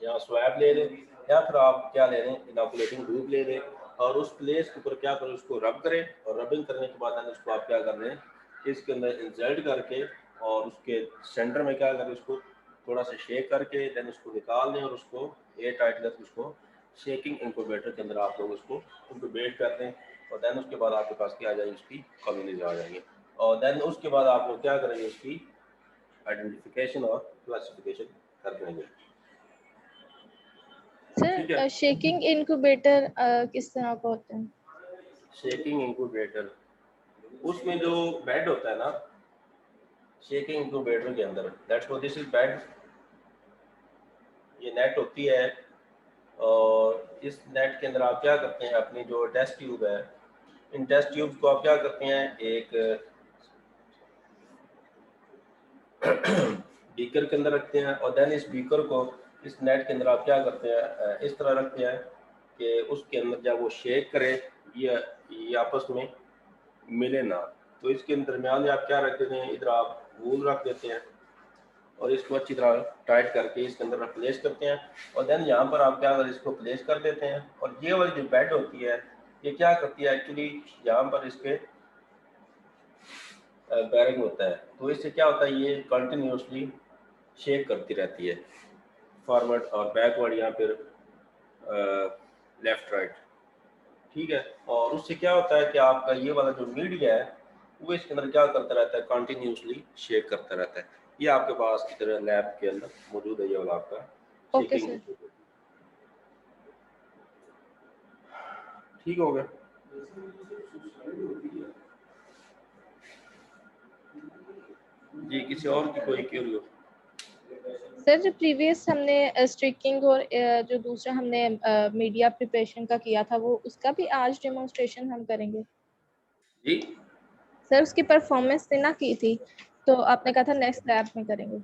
या स्वैब ले लें या फिर आप क्या ले लें, इनोकुलेटिंग ट्यूब ले लें और उस प्लेस के ऊपर क्या करें, उसको रब करें और रबिंग करने के बाद उसको आप क्या कर रहे हैं, इसके अंदर इंसर्ट करके और उसके सेंटर में क्या करें, उसको थोड़ा सा शेक करके देन उसको निकाल दें और उसको एयर टाइट करके उसको शेकिंग इंक्यूबेटर के अंदर आप लोग उसको इंक्यूबेट कर दें और देन उसके बाद आपके पास क्या आ जाएगी, उसकी कॉलोनीज आ जाएंगे और देन उसके बाद आप लोग क्या करेंगे, उसकी आइडेंटिफिकेशन और क्लासिफिकेशन कर देंगे। ठीक है। सर शेकिंग इनक्यूबेटर किस तरह का होता है? शेकिंग इंक्यूबेटर, उसमें जो बेड होता है ना शेकिंग इंक्यूबेटर के अंदर, that's what this is bed, ये नेट होती है और इस नेट के अंदर आप क्या करते हैं, अपनी जो टेस्ट ट्यूब है, इन टेस्ट ट्यूब को आप क्या करते हैं, एक बीकर के अंदर रखते हैं और देन इस बीकर को इस नेट के अंदर आप क्या करते हैं, इस तरह रखते हैं कि उसके अंदर जब वो शेक करे ये आपस में मिले ना, तो इसके दरमियान में आप क्या रख देते हैं, इधर आप वूल रख देते हैं और इसको अच्छी तरह टाइट करके इसके अंदर प्लेस करते हैं और देन यहाँ पर आप क्या करें, इसको प्लेस कर देते हैं और ये वाली जो बेड होती है ये क्या करती है एक्चुअली, यहाँ पर इसके बैरिंग होता है, तो इससे क्या होता है, ये कंटिन्यूसली शेक करती रहती है फॉरवर्ड और बैकवर्ड या फिर लेफ्ट राइट। ठीक है, और उससे क्या होता है कि आपका ये वाला जो मीडिया है वो इसके अंदर क्या करता रहता है, कंटिन्यूसली शेक करता रहता है। ये आपके पास की तरह लैब के अंदर मौजूद है ये वाला आपका ओके शेकिंग। सर। ठीक हो गया। जी, किसी और की कोई क्यूरी हो? सर जो प्रीवियस हमने स्ट्रिकिंग और जो दूसरा हमने मीडिया प्रिपरेशन का किया था वो उसका भी आज डेमोन्स्ट्रेशन हम करेंगे? जी सर उसकी परफॉर्मेंस ना की थी तो आपने कहा था नेक्स्ट लैब में करेंगे।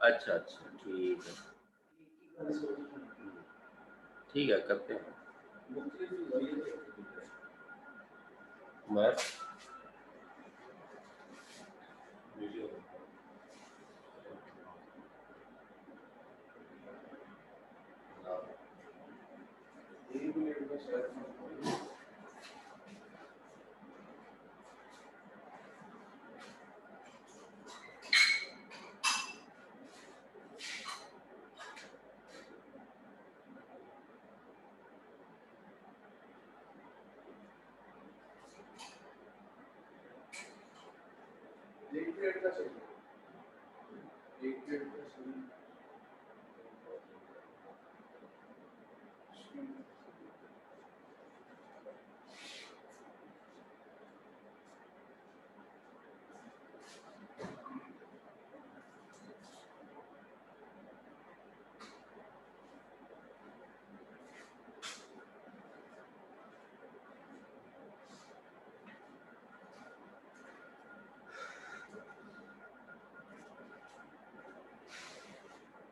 अच्छा अच्छा, ठीक है करते हैं। मैं वीडियो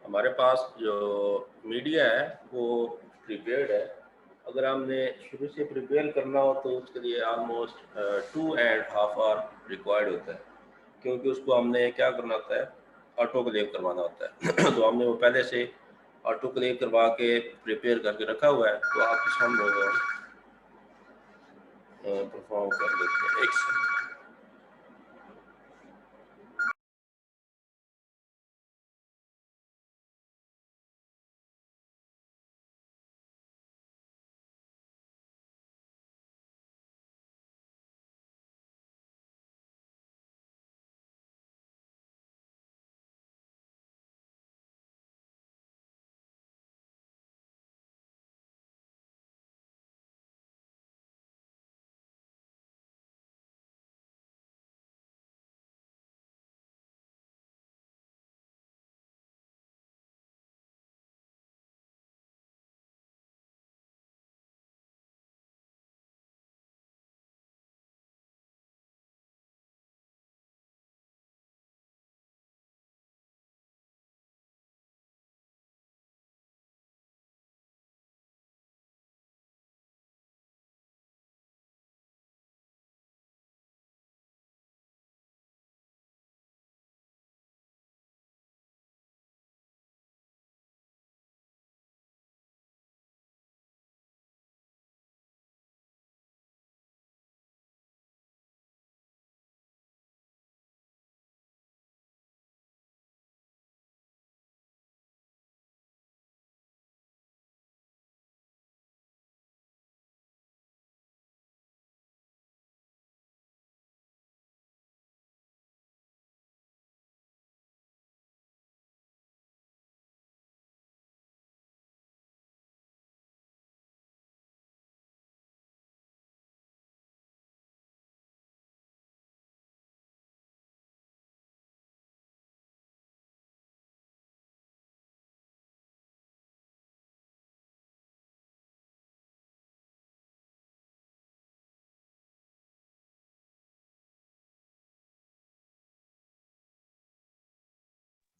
हमारे पास जो मीडिया है वो प्रिपेयर्ड है। अगर हमने शुरू से प्रिपेयर करना हो तो उसके लिए ऑलमोस्ट 2.5 आवर रिक्वायर्ड होता है, क्योंकि उसको हमने क्या करना होता है, ऑटोक्लेव करवाना होता है तो हमने वो पहले से ऑटोक्लेव करवा के प्रिपेयर करके रखा हुआ है, तो आपके सामने परफॉर्म कर देते हैं। एक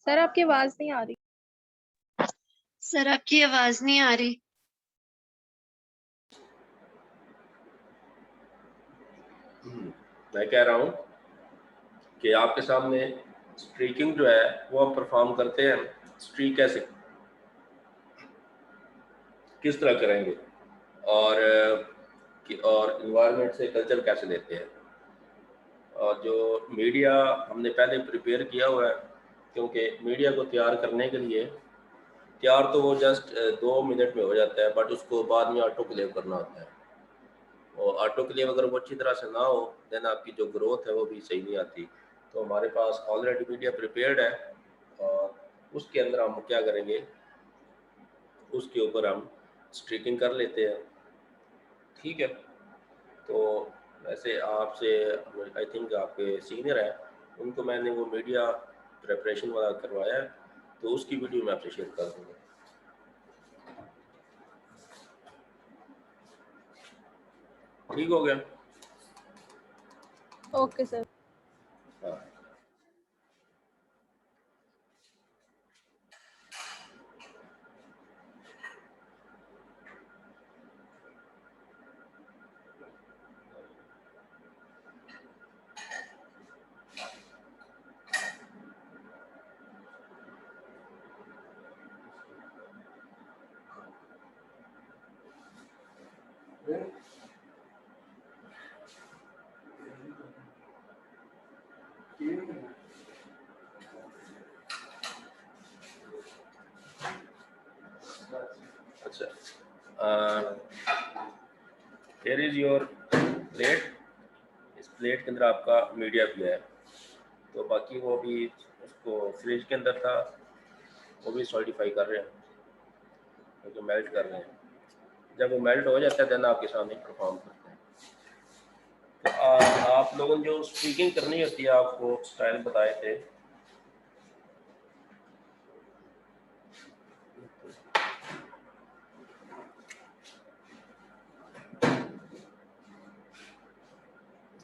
सर आपकी आवाज नहीं आ रही। सर आपकी आवाज नहीं आ रही। मैं कह रहा हूँ कि आपके सामने स्ट्रीकिंग जो है वो हम परफॉर्म करते हैं। स्ट्रीक कैसे, किस तरह करेंगे, और और इन्वायरमेंट से कल्चर कैसे लेते हैं। और जो मीडिया हमने पहले प्रिपेयर किया हुआ है, क्योंकि मीडिया को तैयार करने के लिए तैयार तो वो जस्ट 2 मिनट में हो जाता है, बट उसको बाद में ऑटो क्लेव करना होता है। और ऑटो क्लेव अगर वो अच्छी तरह से ना हो देन आपकी जो ग्रोथ है वो भी सही नहीं आती। तो हमारे पास ऑलरेडी मीडिया प्रिपेयर्ड है, और उसके अंदर हम क्या करेंगे, उसके ऊपर हम स्ट्रीकिंग कर लेते हैं। ठीक है, तो वैसे आपसे आई थिंक आपके सीनियर हैं, उनको मैंने वो मीडिया प्रिपरेशन वाला करवाया है, तो उसकी वीडियो मैं आपसे शेयर कर दूँगा। ठीक हो गया? Okay sir. हाँ। अच्छा, here is your प्लेट। इस प्लेट के अंदर आपका मीडिया भी है, तो बाकी वो भी उसको फ्रिज के अंदर था, वो भी सॉलिडिफाई कर रहे हैं, क्योंकि मेल्ट कर रहे हैं। जब वो मेल्ट हो जाता है देन आपके सामने परफॉर्म करते हैं। तो आप लोगों ने जो स्पीकिंग करनी होती है आपको स्टाइल बताए थे,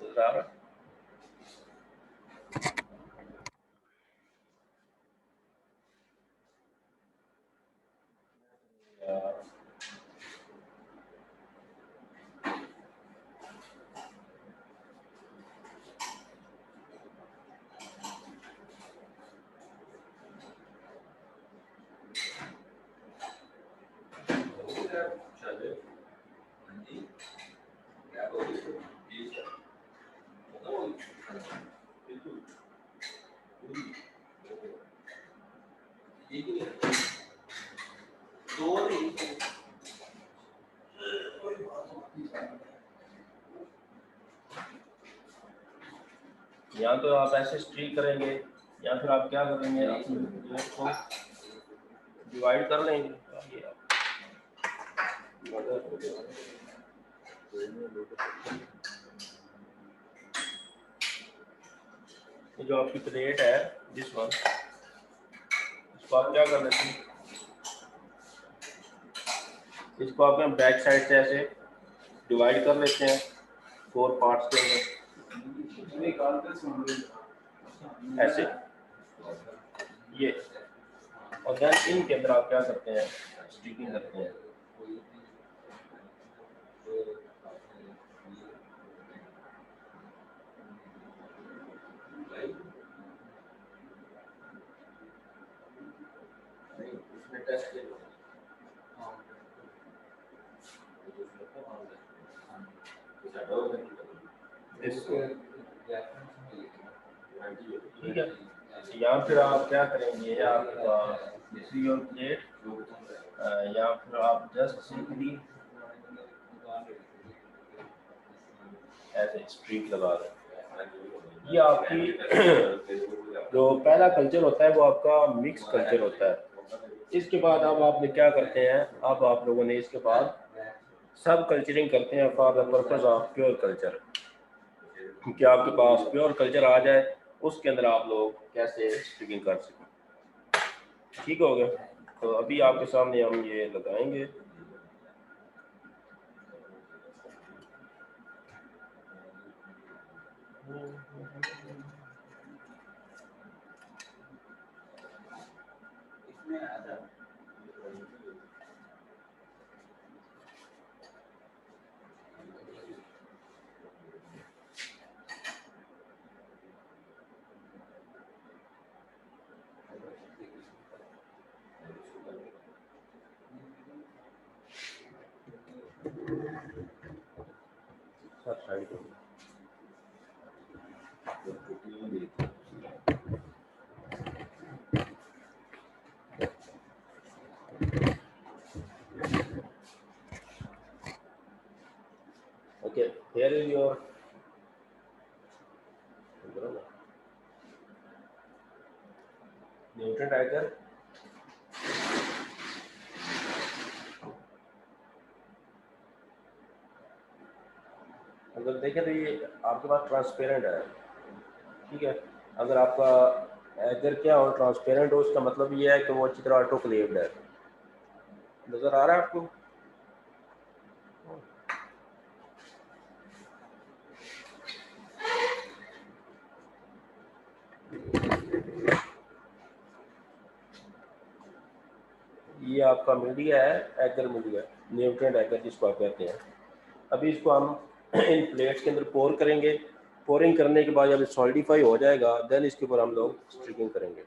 नजर आ रहा है? या तो आप ऐसे स्ट्रीक करेंगे, या फिर आप क्या करेंगे, अपने प्लेट को डिवाइड कर लेंगे। ये जो आपकी प्लेट है दिस वन, इसको आप क्या कर लेते हैं, इसको आप बैक साइड से ऐसे डिवाइड कर लेते हैं 4 पार्ट्स के अंदर, ऐसे ये। और देन इनके अंदर आप क्या करते हैं, स्टिकिंग करते हैं। ठीक है, या फिर आप क्या करेंगे, आप योर प्लेट, या फिर आप जस्ट सिंपली ऐसे स्ट्रीक लगा दें। ये आपकी जो पहला कल्चर होता है वो आपका मिक्स कल्चर होता है। इसके बाद अब आपने क्या करते हैं, अब आप लोगों ने इसके बाद सब कल्चरिंग करते हैं for the purpose of pure culture, कि आपके पास प्योर कल्चर आ जाए, उसके अंदर आप लोग कैसे स्टिकिंग कर सकें। ठीक हो गया? तो अभी आपके सामने हम ये लगाएंगे। साइड को okay, here is your Newton tiger. अगर देखें तो ये आपके पास ट्रांसपेरेंट है, ठीक है। अगर आपका एगर क्या हो, ट्रांसपेरेंट हो, उसका मतलब ये है कि वो अच्छी तरह ऑटोक्लेव्ड है। नजर आ रहा है आपको? ये आपका मीडिया है, एगर मीडिया, न्यूट्रिएंट एगर जिसको आप कहते हैं। अभी इसको हम इन प्लेट्स के अंदर पोर करेंगे। पोरिंग करने के बाद जब सॉलिडिफाई हो जाएगा, देन इसके ऊपर हम लोग स्ट्रिकिंग करेंगे।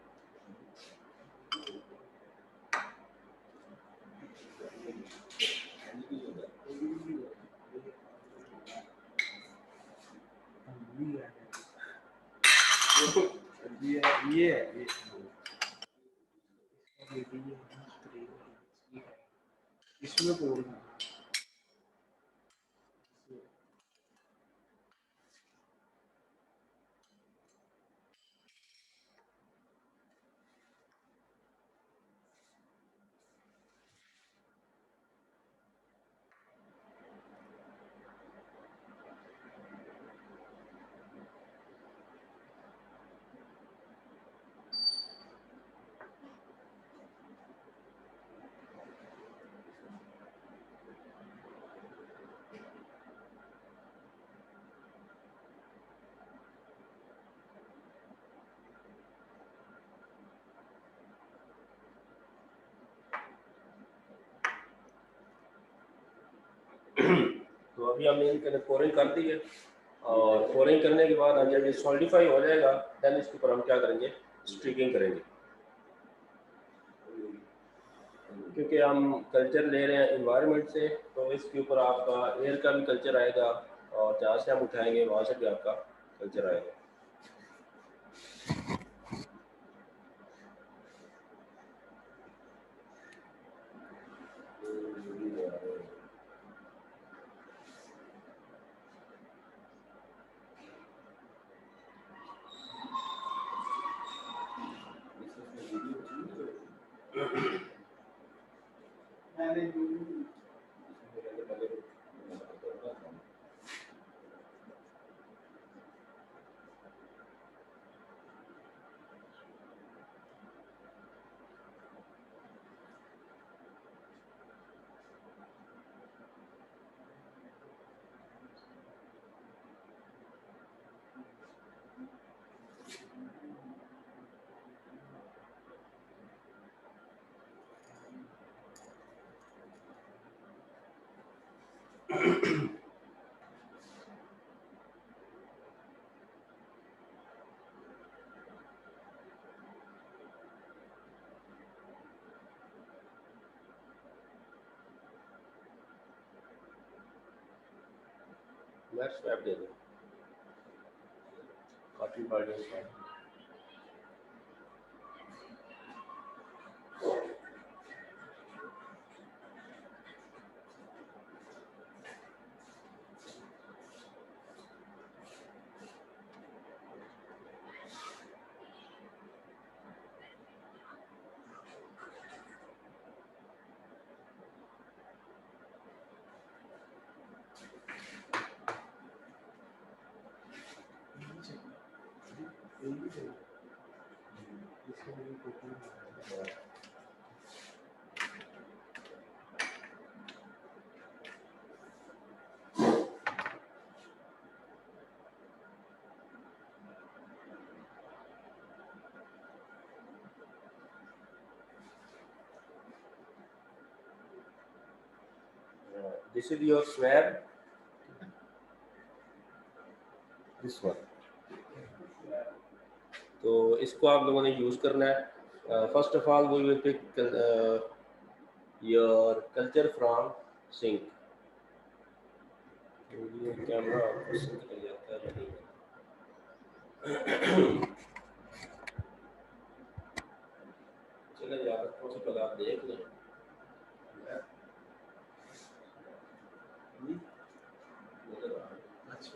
इसमें बोलना तो अभी हमने इनके अंदर पोरिंग कर दी है, और पोरिंग करने के बाद जब ये सॉलिडिफाई हो जाएगा, देन इसके ऊपर हम क्या करेंगे, स्ट्रिकिंग करेंगे। क्योंकि हम कल्चर ले रहे हैं एनवायरनमेंट से, तो इसके ऊपर आपका एयर का भी कल्चर आएगा, और जहाँ से हम उठाएंगे वहाँ से भी आपका कल्चर आएगा। मैं स्वैप दे दूँ cotton body swap. This is your swab. This one. तो इसको आप लोगों ने यूज़ करना है। First of all we will pick your culture from sink. ये कैमरा आपको सिंक कर जाता है नहीं? चले यार, पॉसिबल आप देख लें। अच्छा,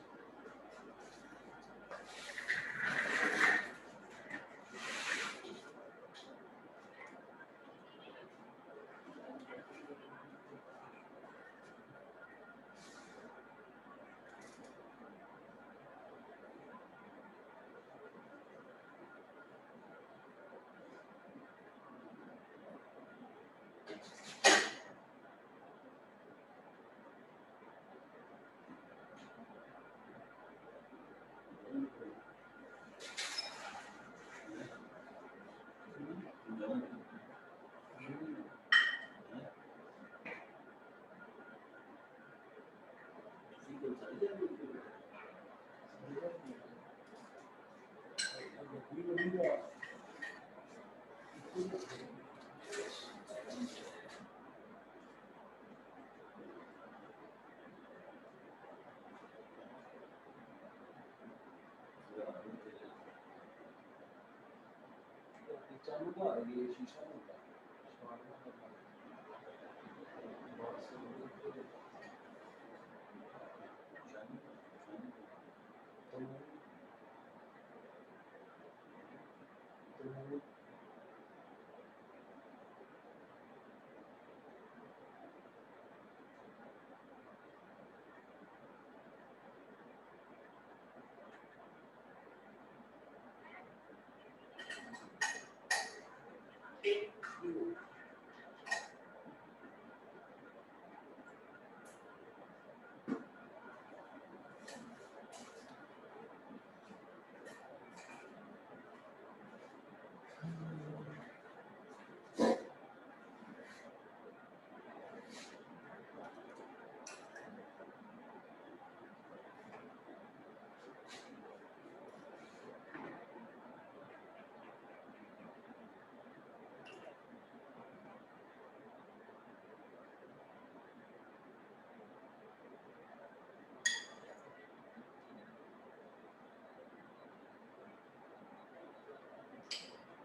चालू का ये शीशा होता है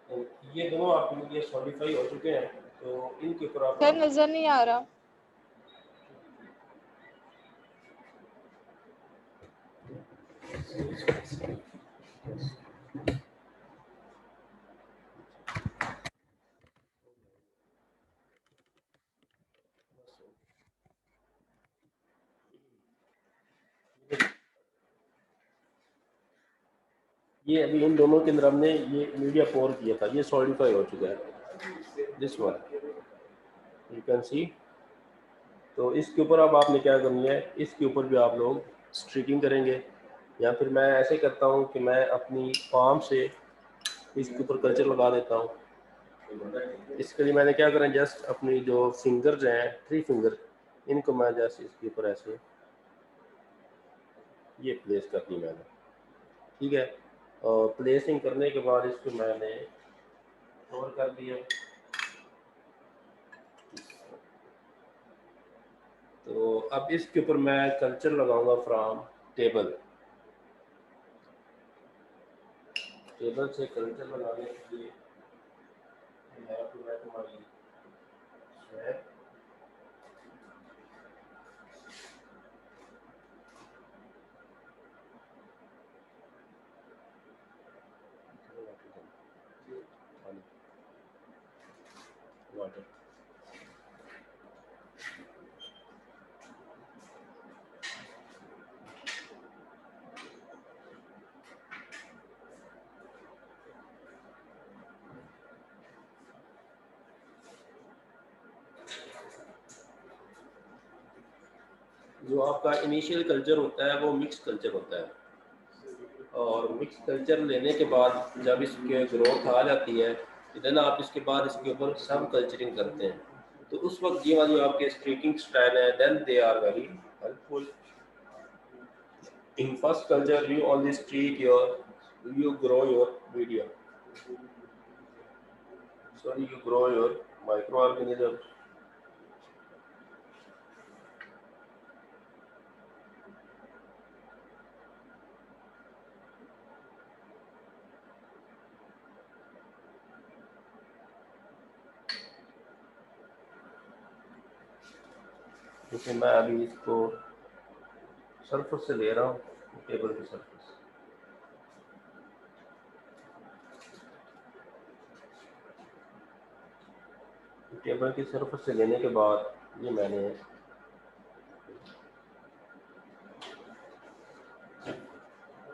तो ये दोनों आपके लिए सॉलिडिफाई हो चुके हैं, तो इनके ऊपर आप सर नजर नहीं आ रहा। ये अभी इन दोनों के अंदर हमने ये मीडिया पोर किया था, ये सॉलिडिफाई हो चुका है, this one you can see. तो इसके ऊपर अब आपने क्या करनी है, इसके ऊपर भी आप लोग स्ट्रिकिंग करेंगे, या फिर मैं ऐसे करता हूँ कि मैं अपनी पाम से इसके ऊपर कल्चर लगा देता हूँ। इसके लिए मैंने क्या करें, जस्ट अपनी जो फिंगर्स हैं 3 फिंगर, इनको मैं जस्ट इसके ऊपर ऐसे ये प्लेस कर दी मैंने, ठीक है। और प्लेसिंग करने के बाद इसको मैंने कवर कर दिया। तो अब इसके ऊपर मैं कल्चर लगाऊंगा फ्रॉम टेबल। टेबल से कल्चर लगाने के लिए I have to write my swag. Water. जो आपका इनिशियल कल्चर होता है वो मिक्स कल्चर होता है, और मिक्स कल्चर लेने के बाद जब इसके ग्रोथ आ जाती है तो देन आप इसके बाद इसके ऊपर सब कल्चरिंग करते हैं, तो उस वक्त ये वाली आपके स्ट्रीकिंग स्टाइल है, then they are very helpful. In first culture, you only streak you grow your media. So you grow your microorganisms. जैसे मैं अभी इसको सरफेस से ले रहा हूँ, टेबल की सरफेस। टेबल की सरफेस से लेने के बाद ये मैंने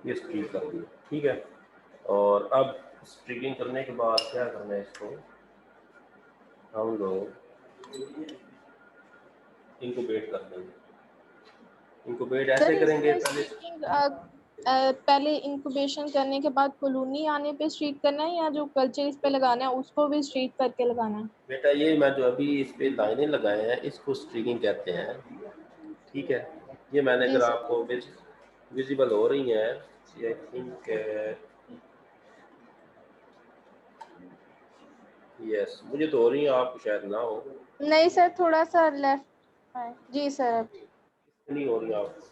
ये स्ट्रीक कर दी, ठीक है। और अब स्ट्रीकिंग करने के बाद क्या करना है, इसको हम लोग इंक्यूबेट कर देंगे। इंक्यूबेट ऐसे सर करेंगे इसमें पहले। स्ट्रीकिंग पहले इंक्यूबेशन करने के बाद कॉलोनी आने पे स्ट्रीक करना है, या जो कल्चर इस पे लगाना है उसको भी स्ट्रीक करके लगाना है? बेटा ये मैं जो अभी इस पे लाइनें लगाए हैं इसको स्ट्रीकिंग कहते हैं, ठीक है। ये मैंने जी अगर सर। आपको विजिबल हो रही हैं, आई थिंक यस, मुझे तो हो रही है, आपको शायद ना हो। नहीं सर, थोड़ा सा लेफ्ट है। जी सर। नहीं हो रही आपको।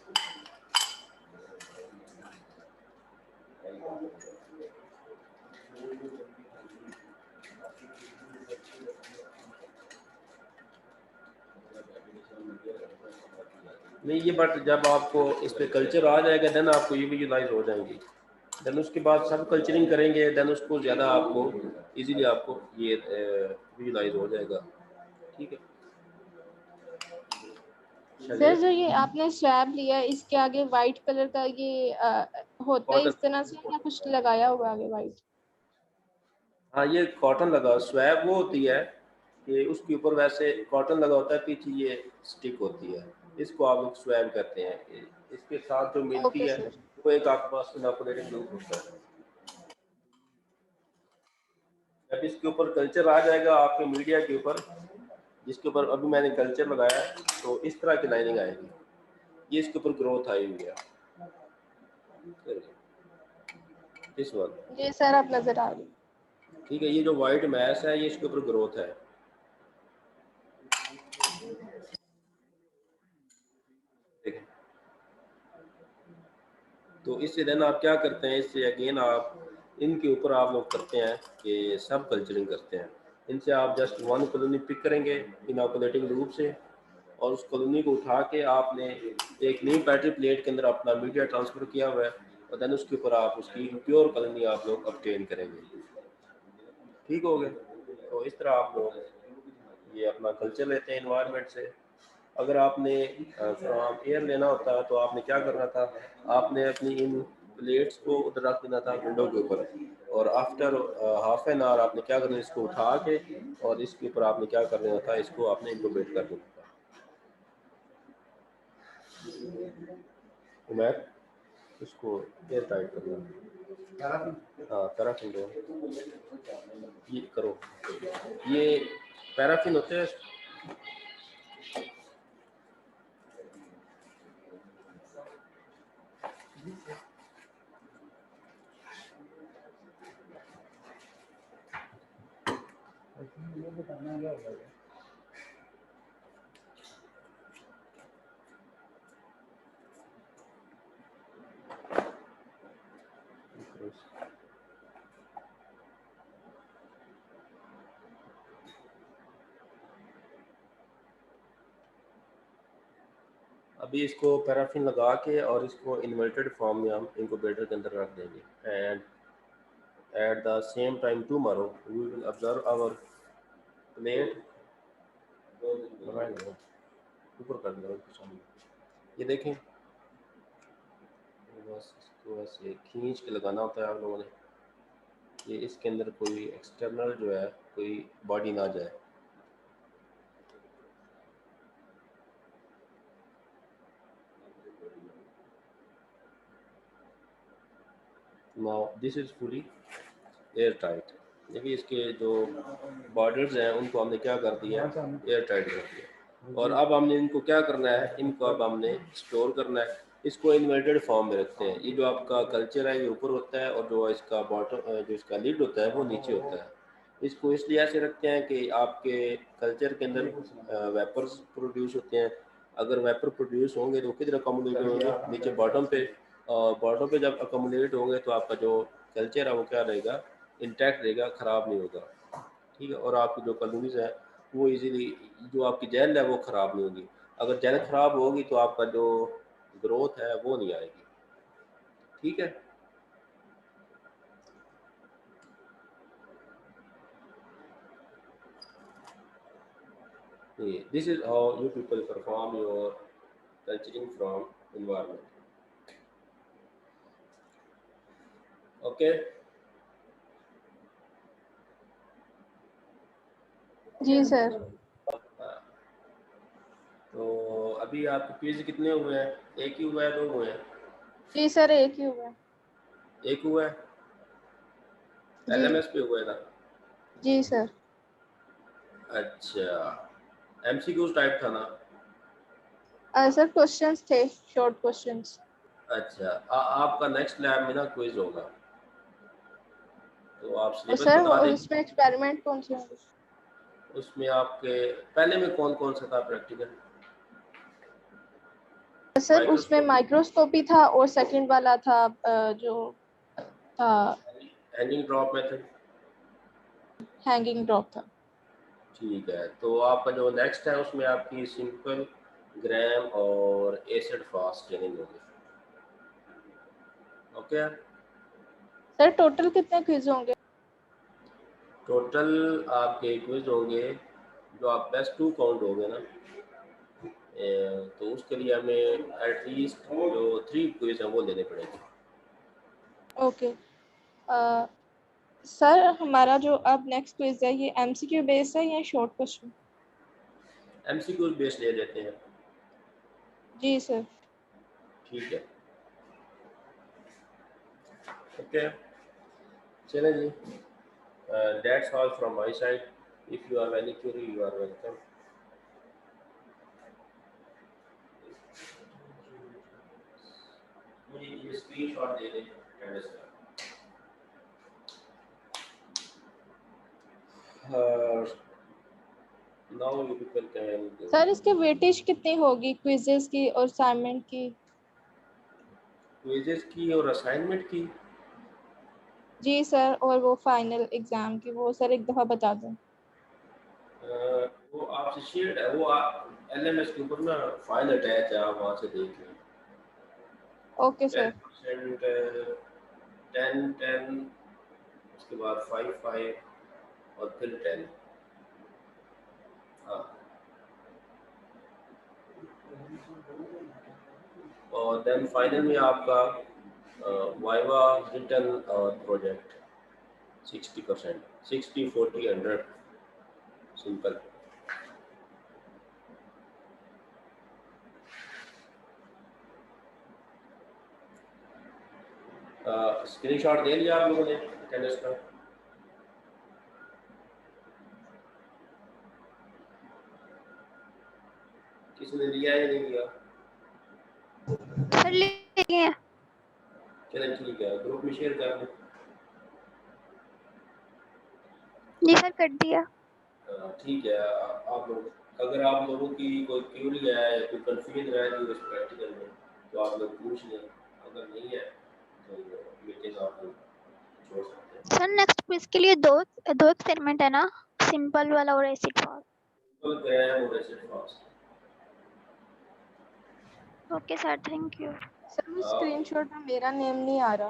नहीं ये बट जब आपको इस पे कल्चर आ जाएगा देन आपको ये विजुलाइज हो जाएंगी। देन उसके बाद सब कल्चरिंग करेंगे, देन उसको ज़्यादा आपको इजीली आपको ये विजुलाइज हो जाएगा, ठीक है। सर जो ये आपने स्लैब लिया है, इसके आगे व्हाइट कलर का ये होता है इस तरह से, या कुछ लगाया हुआ है आगे व्हाइट? हाँ ये कॉटन लगा, स्वैब वो होती है कि उसके ऊपर वैसे कॉटन लगा होता है, पीछे ये स्टिक होती है, इसको आप लोग स्वैब कहते हैं। इसके साथ जो मिलती ओके है सर। वो एक आपके पास इनॉकुलेटिंग लूप होता है। जब इसके ऊपर कल्चर आ जाएगा आपके मीडिया के ऊपर, जिसके ऊपर अभी मैंने कल्चर लगाया है, तो इस तरह की लाइनिंग आएगी। ये इसके ऊपर ग्रोथ आई हुई है, इस वक्त, जी सर, आप नजर आ रही है। ठीक है। ये जो वाइट मैश है ये इसके ऊपर ग्रोथ है, ठीक है। तो इससे देन आप क्या करते हैं, इससे अगेन आप इनके ऊपर आप लोग करते हैं कि सब कल्चरिंग करते हैं। इनसे आप जस्ट वन कॉलोनी पिक करेंगे इनॉकुलेटिंग लूप से, और उस कॉलोनी को उठा के आपने एक न्यू बैटरी प्लेट के अंदर अपना मीडिया ट्रांसफ़र किया हुआ है, और देन उसके ऊपर आप उसकी प्योर कॉलोनी आप लोग ऑब्टेन करेंगे, ठीक हो गया। तो इस तरह आप लोग ये अपना कल्चर लेते हैं इन्वायरमेंट से। अगर आपने फ्रॉम एयर लेना होता है तो आपने क्या करना था, आपने अपनी इन प्लेट्स को उधर रख देना था विंडो के ऊपर, और आफ्टर हाफ एन आवर आपने क्या करना, इसको उठा के और इसके ऊपर आपने क्या करना था, इसको आपने इंक्यूबेट कर देना था। उमैर इसको एयर टाइट करना, हाँ पैराफिन दो, ये करो, ये पैराफिन होते हैं। अभी इसको पैराफिन लगा के और इसको इन्वर्टेड फॉर्म में हम इंक्यूबेटर के अंदर रख देंगे, and at the same time tomorrow we will observe our plate, ऊपर कर दो सामने, ये देखें, बस इसको ऐसे खींच के लगाना होता है आप लोगों ने, ये इसके अंदर कोई एक्सटर्नल जो है कोई बॉडी ना जाए। Now this is fully air tight. देखिए इसके जो बॉर्डर्स हैं उनको हमने क्या कर दिया, एयर टाइट कर दिया। और अब हमने इनको क्या करना है, इनको अब हमने स्टोर करना है। इसको इन्वर्टेड फॉर्म में रखते हैं। ये जो आपका कल्चर है ये ऊपर होता है, और जो इसका बॉटम जो इसका लिड होता है वो नीचे होता है। इसको इसलिए ऐसे रखते हैं कि आपके कल्चर के अंदर वेपर्स प्रोड्यूस होते हैं। अगर वेपर प्रोड्यूस होंगे तो किधर अकोमोडेट होंगे, नीचे बॉटम पे। बॉटम पे जब अकोमोडेट होंगे तो आपका जो कल्चर है वो क्या रहेगा, इंटैक्ट रहेगा, ख़राब नहीं होगा, ठीक है। और आपकी जो कॉलोनीज है वो इजीली, जो आपकी जेल है वो ख़राब नहीं होगी। अगर जेनेट खराब होगी तो आपका जो ग्रोथ है वो नहीं आएगी। ठीक है, this is how you people perform your culturing from environment. Okay, जी सर। तो अभी आपके क्विज कितने हुए हैं? एक ही हुआ है, दो हुए हैं? जी सर, एक ही हुआ है। एक हुआ है, जी LMS पे हुआ है ना? जी सर। अच्छा, MCQs टाइप था ना? सर क्वेश्चंस थे, शॉर्ट क्वेश्चंस। अच्छा, आपका नेक्स्ट लैब में ना क्विज होगा, तो आप और सिलेबस सर बता दें। उसमें एक्सपेरिमेंट कौन से होंगे? उसमें आपके पहले में कौन कौन सा था प्रैक्टिकल? सर उसमें माइक्रोस्कोपी था और सेकंड वाला था जो था hanging drop method. Hanging drop था। ठीक है, तो आपका जो नेक्स्ट है उसमें आपकी सिंपल ग्राम और एसिड फास्ट ट्रेनिंग होगी। ओके, सर टोटल कितने क्विज होंगे? टोटल आपके क्विज होंगे, जो आप बेस्ट 2 काउंट होंगे ना, तो उसके लिए हमें एटलीस्ट जो 3 क्विज हैं वो लेने पड़ेंगे। ओके। सर हमारा जो अब नेक्स्ट क्विज है ये एमसीक्यू बेस्ड है या शॉर्ट क्वेश्चन? MCQ बेस ले लेते हैं। जी सर। ठीक है, ओके, चलें जी। That's all from my side. If you have any query, you are welcome. मुझे ये स्क्रीनशॉट दे दें कैंडस का। Now you people can go. Sir इसके वेटेज कितनी होगी क्विजेस की और असाइनमेंट की? क्विजेस की और असाइनमेंट की? जी सर, और वो फाइनल एग्जाम की वो सर एक दफा बता दें। वो आपसे शेयर है, वो आप LMS के ऊपर ना फाइल अटैच है, आप वहाँ से देख लें। Okay sir. 10%, 10, उसके बाद 5 और फिर 10। हाँ, और देन फाइनल में आपका वाइवा रिटर्न और प्रोजेक्ट 60%, 60, 40, 100 सिंपल। स्क्रीनशॉट दे लिया आप लोगों ने टेनिस का? किसी ने लिया या नहीं लिया? सर लिए हैं। चलें ठीक है, ग्रुप में शेयर कर दें। जी सर कर दिया। ठीक है, आप लोग अगर आप लोगों की कोई क्यूरी है या कोई कंफ्यूजन रह रही है इस प्रैक्टिकल में तो आप लोग पूछ लें, अगर नहीं है तो मीटिंग आप लोग छोड़ सकते हैं। सर नेक्स्ट क्विज के लिए दो एक्सपेरिमेंट है ना, सिंपल वाला और एसिड फास्ट। तो ग्राम और acid fast. Okay sir, thank you. Sir वो स्क्रीनशॉट में मेरा नेम नहीं आ रहा।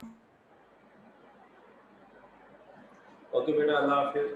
ओके बेटा, अल्लाह हाफिज़।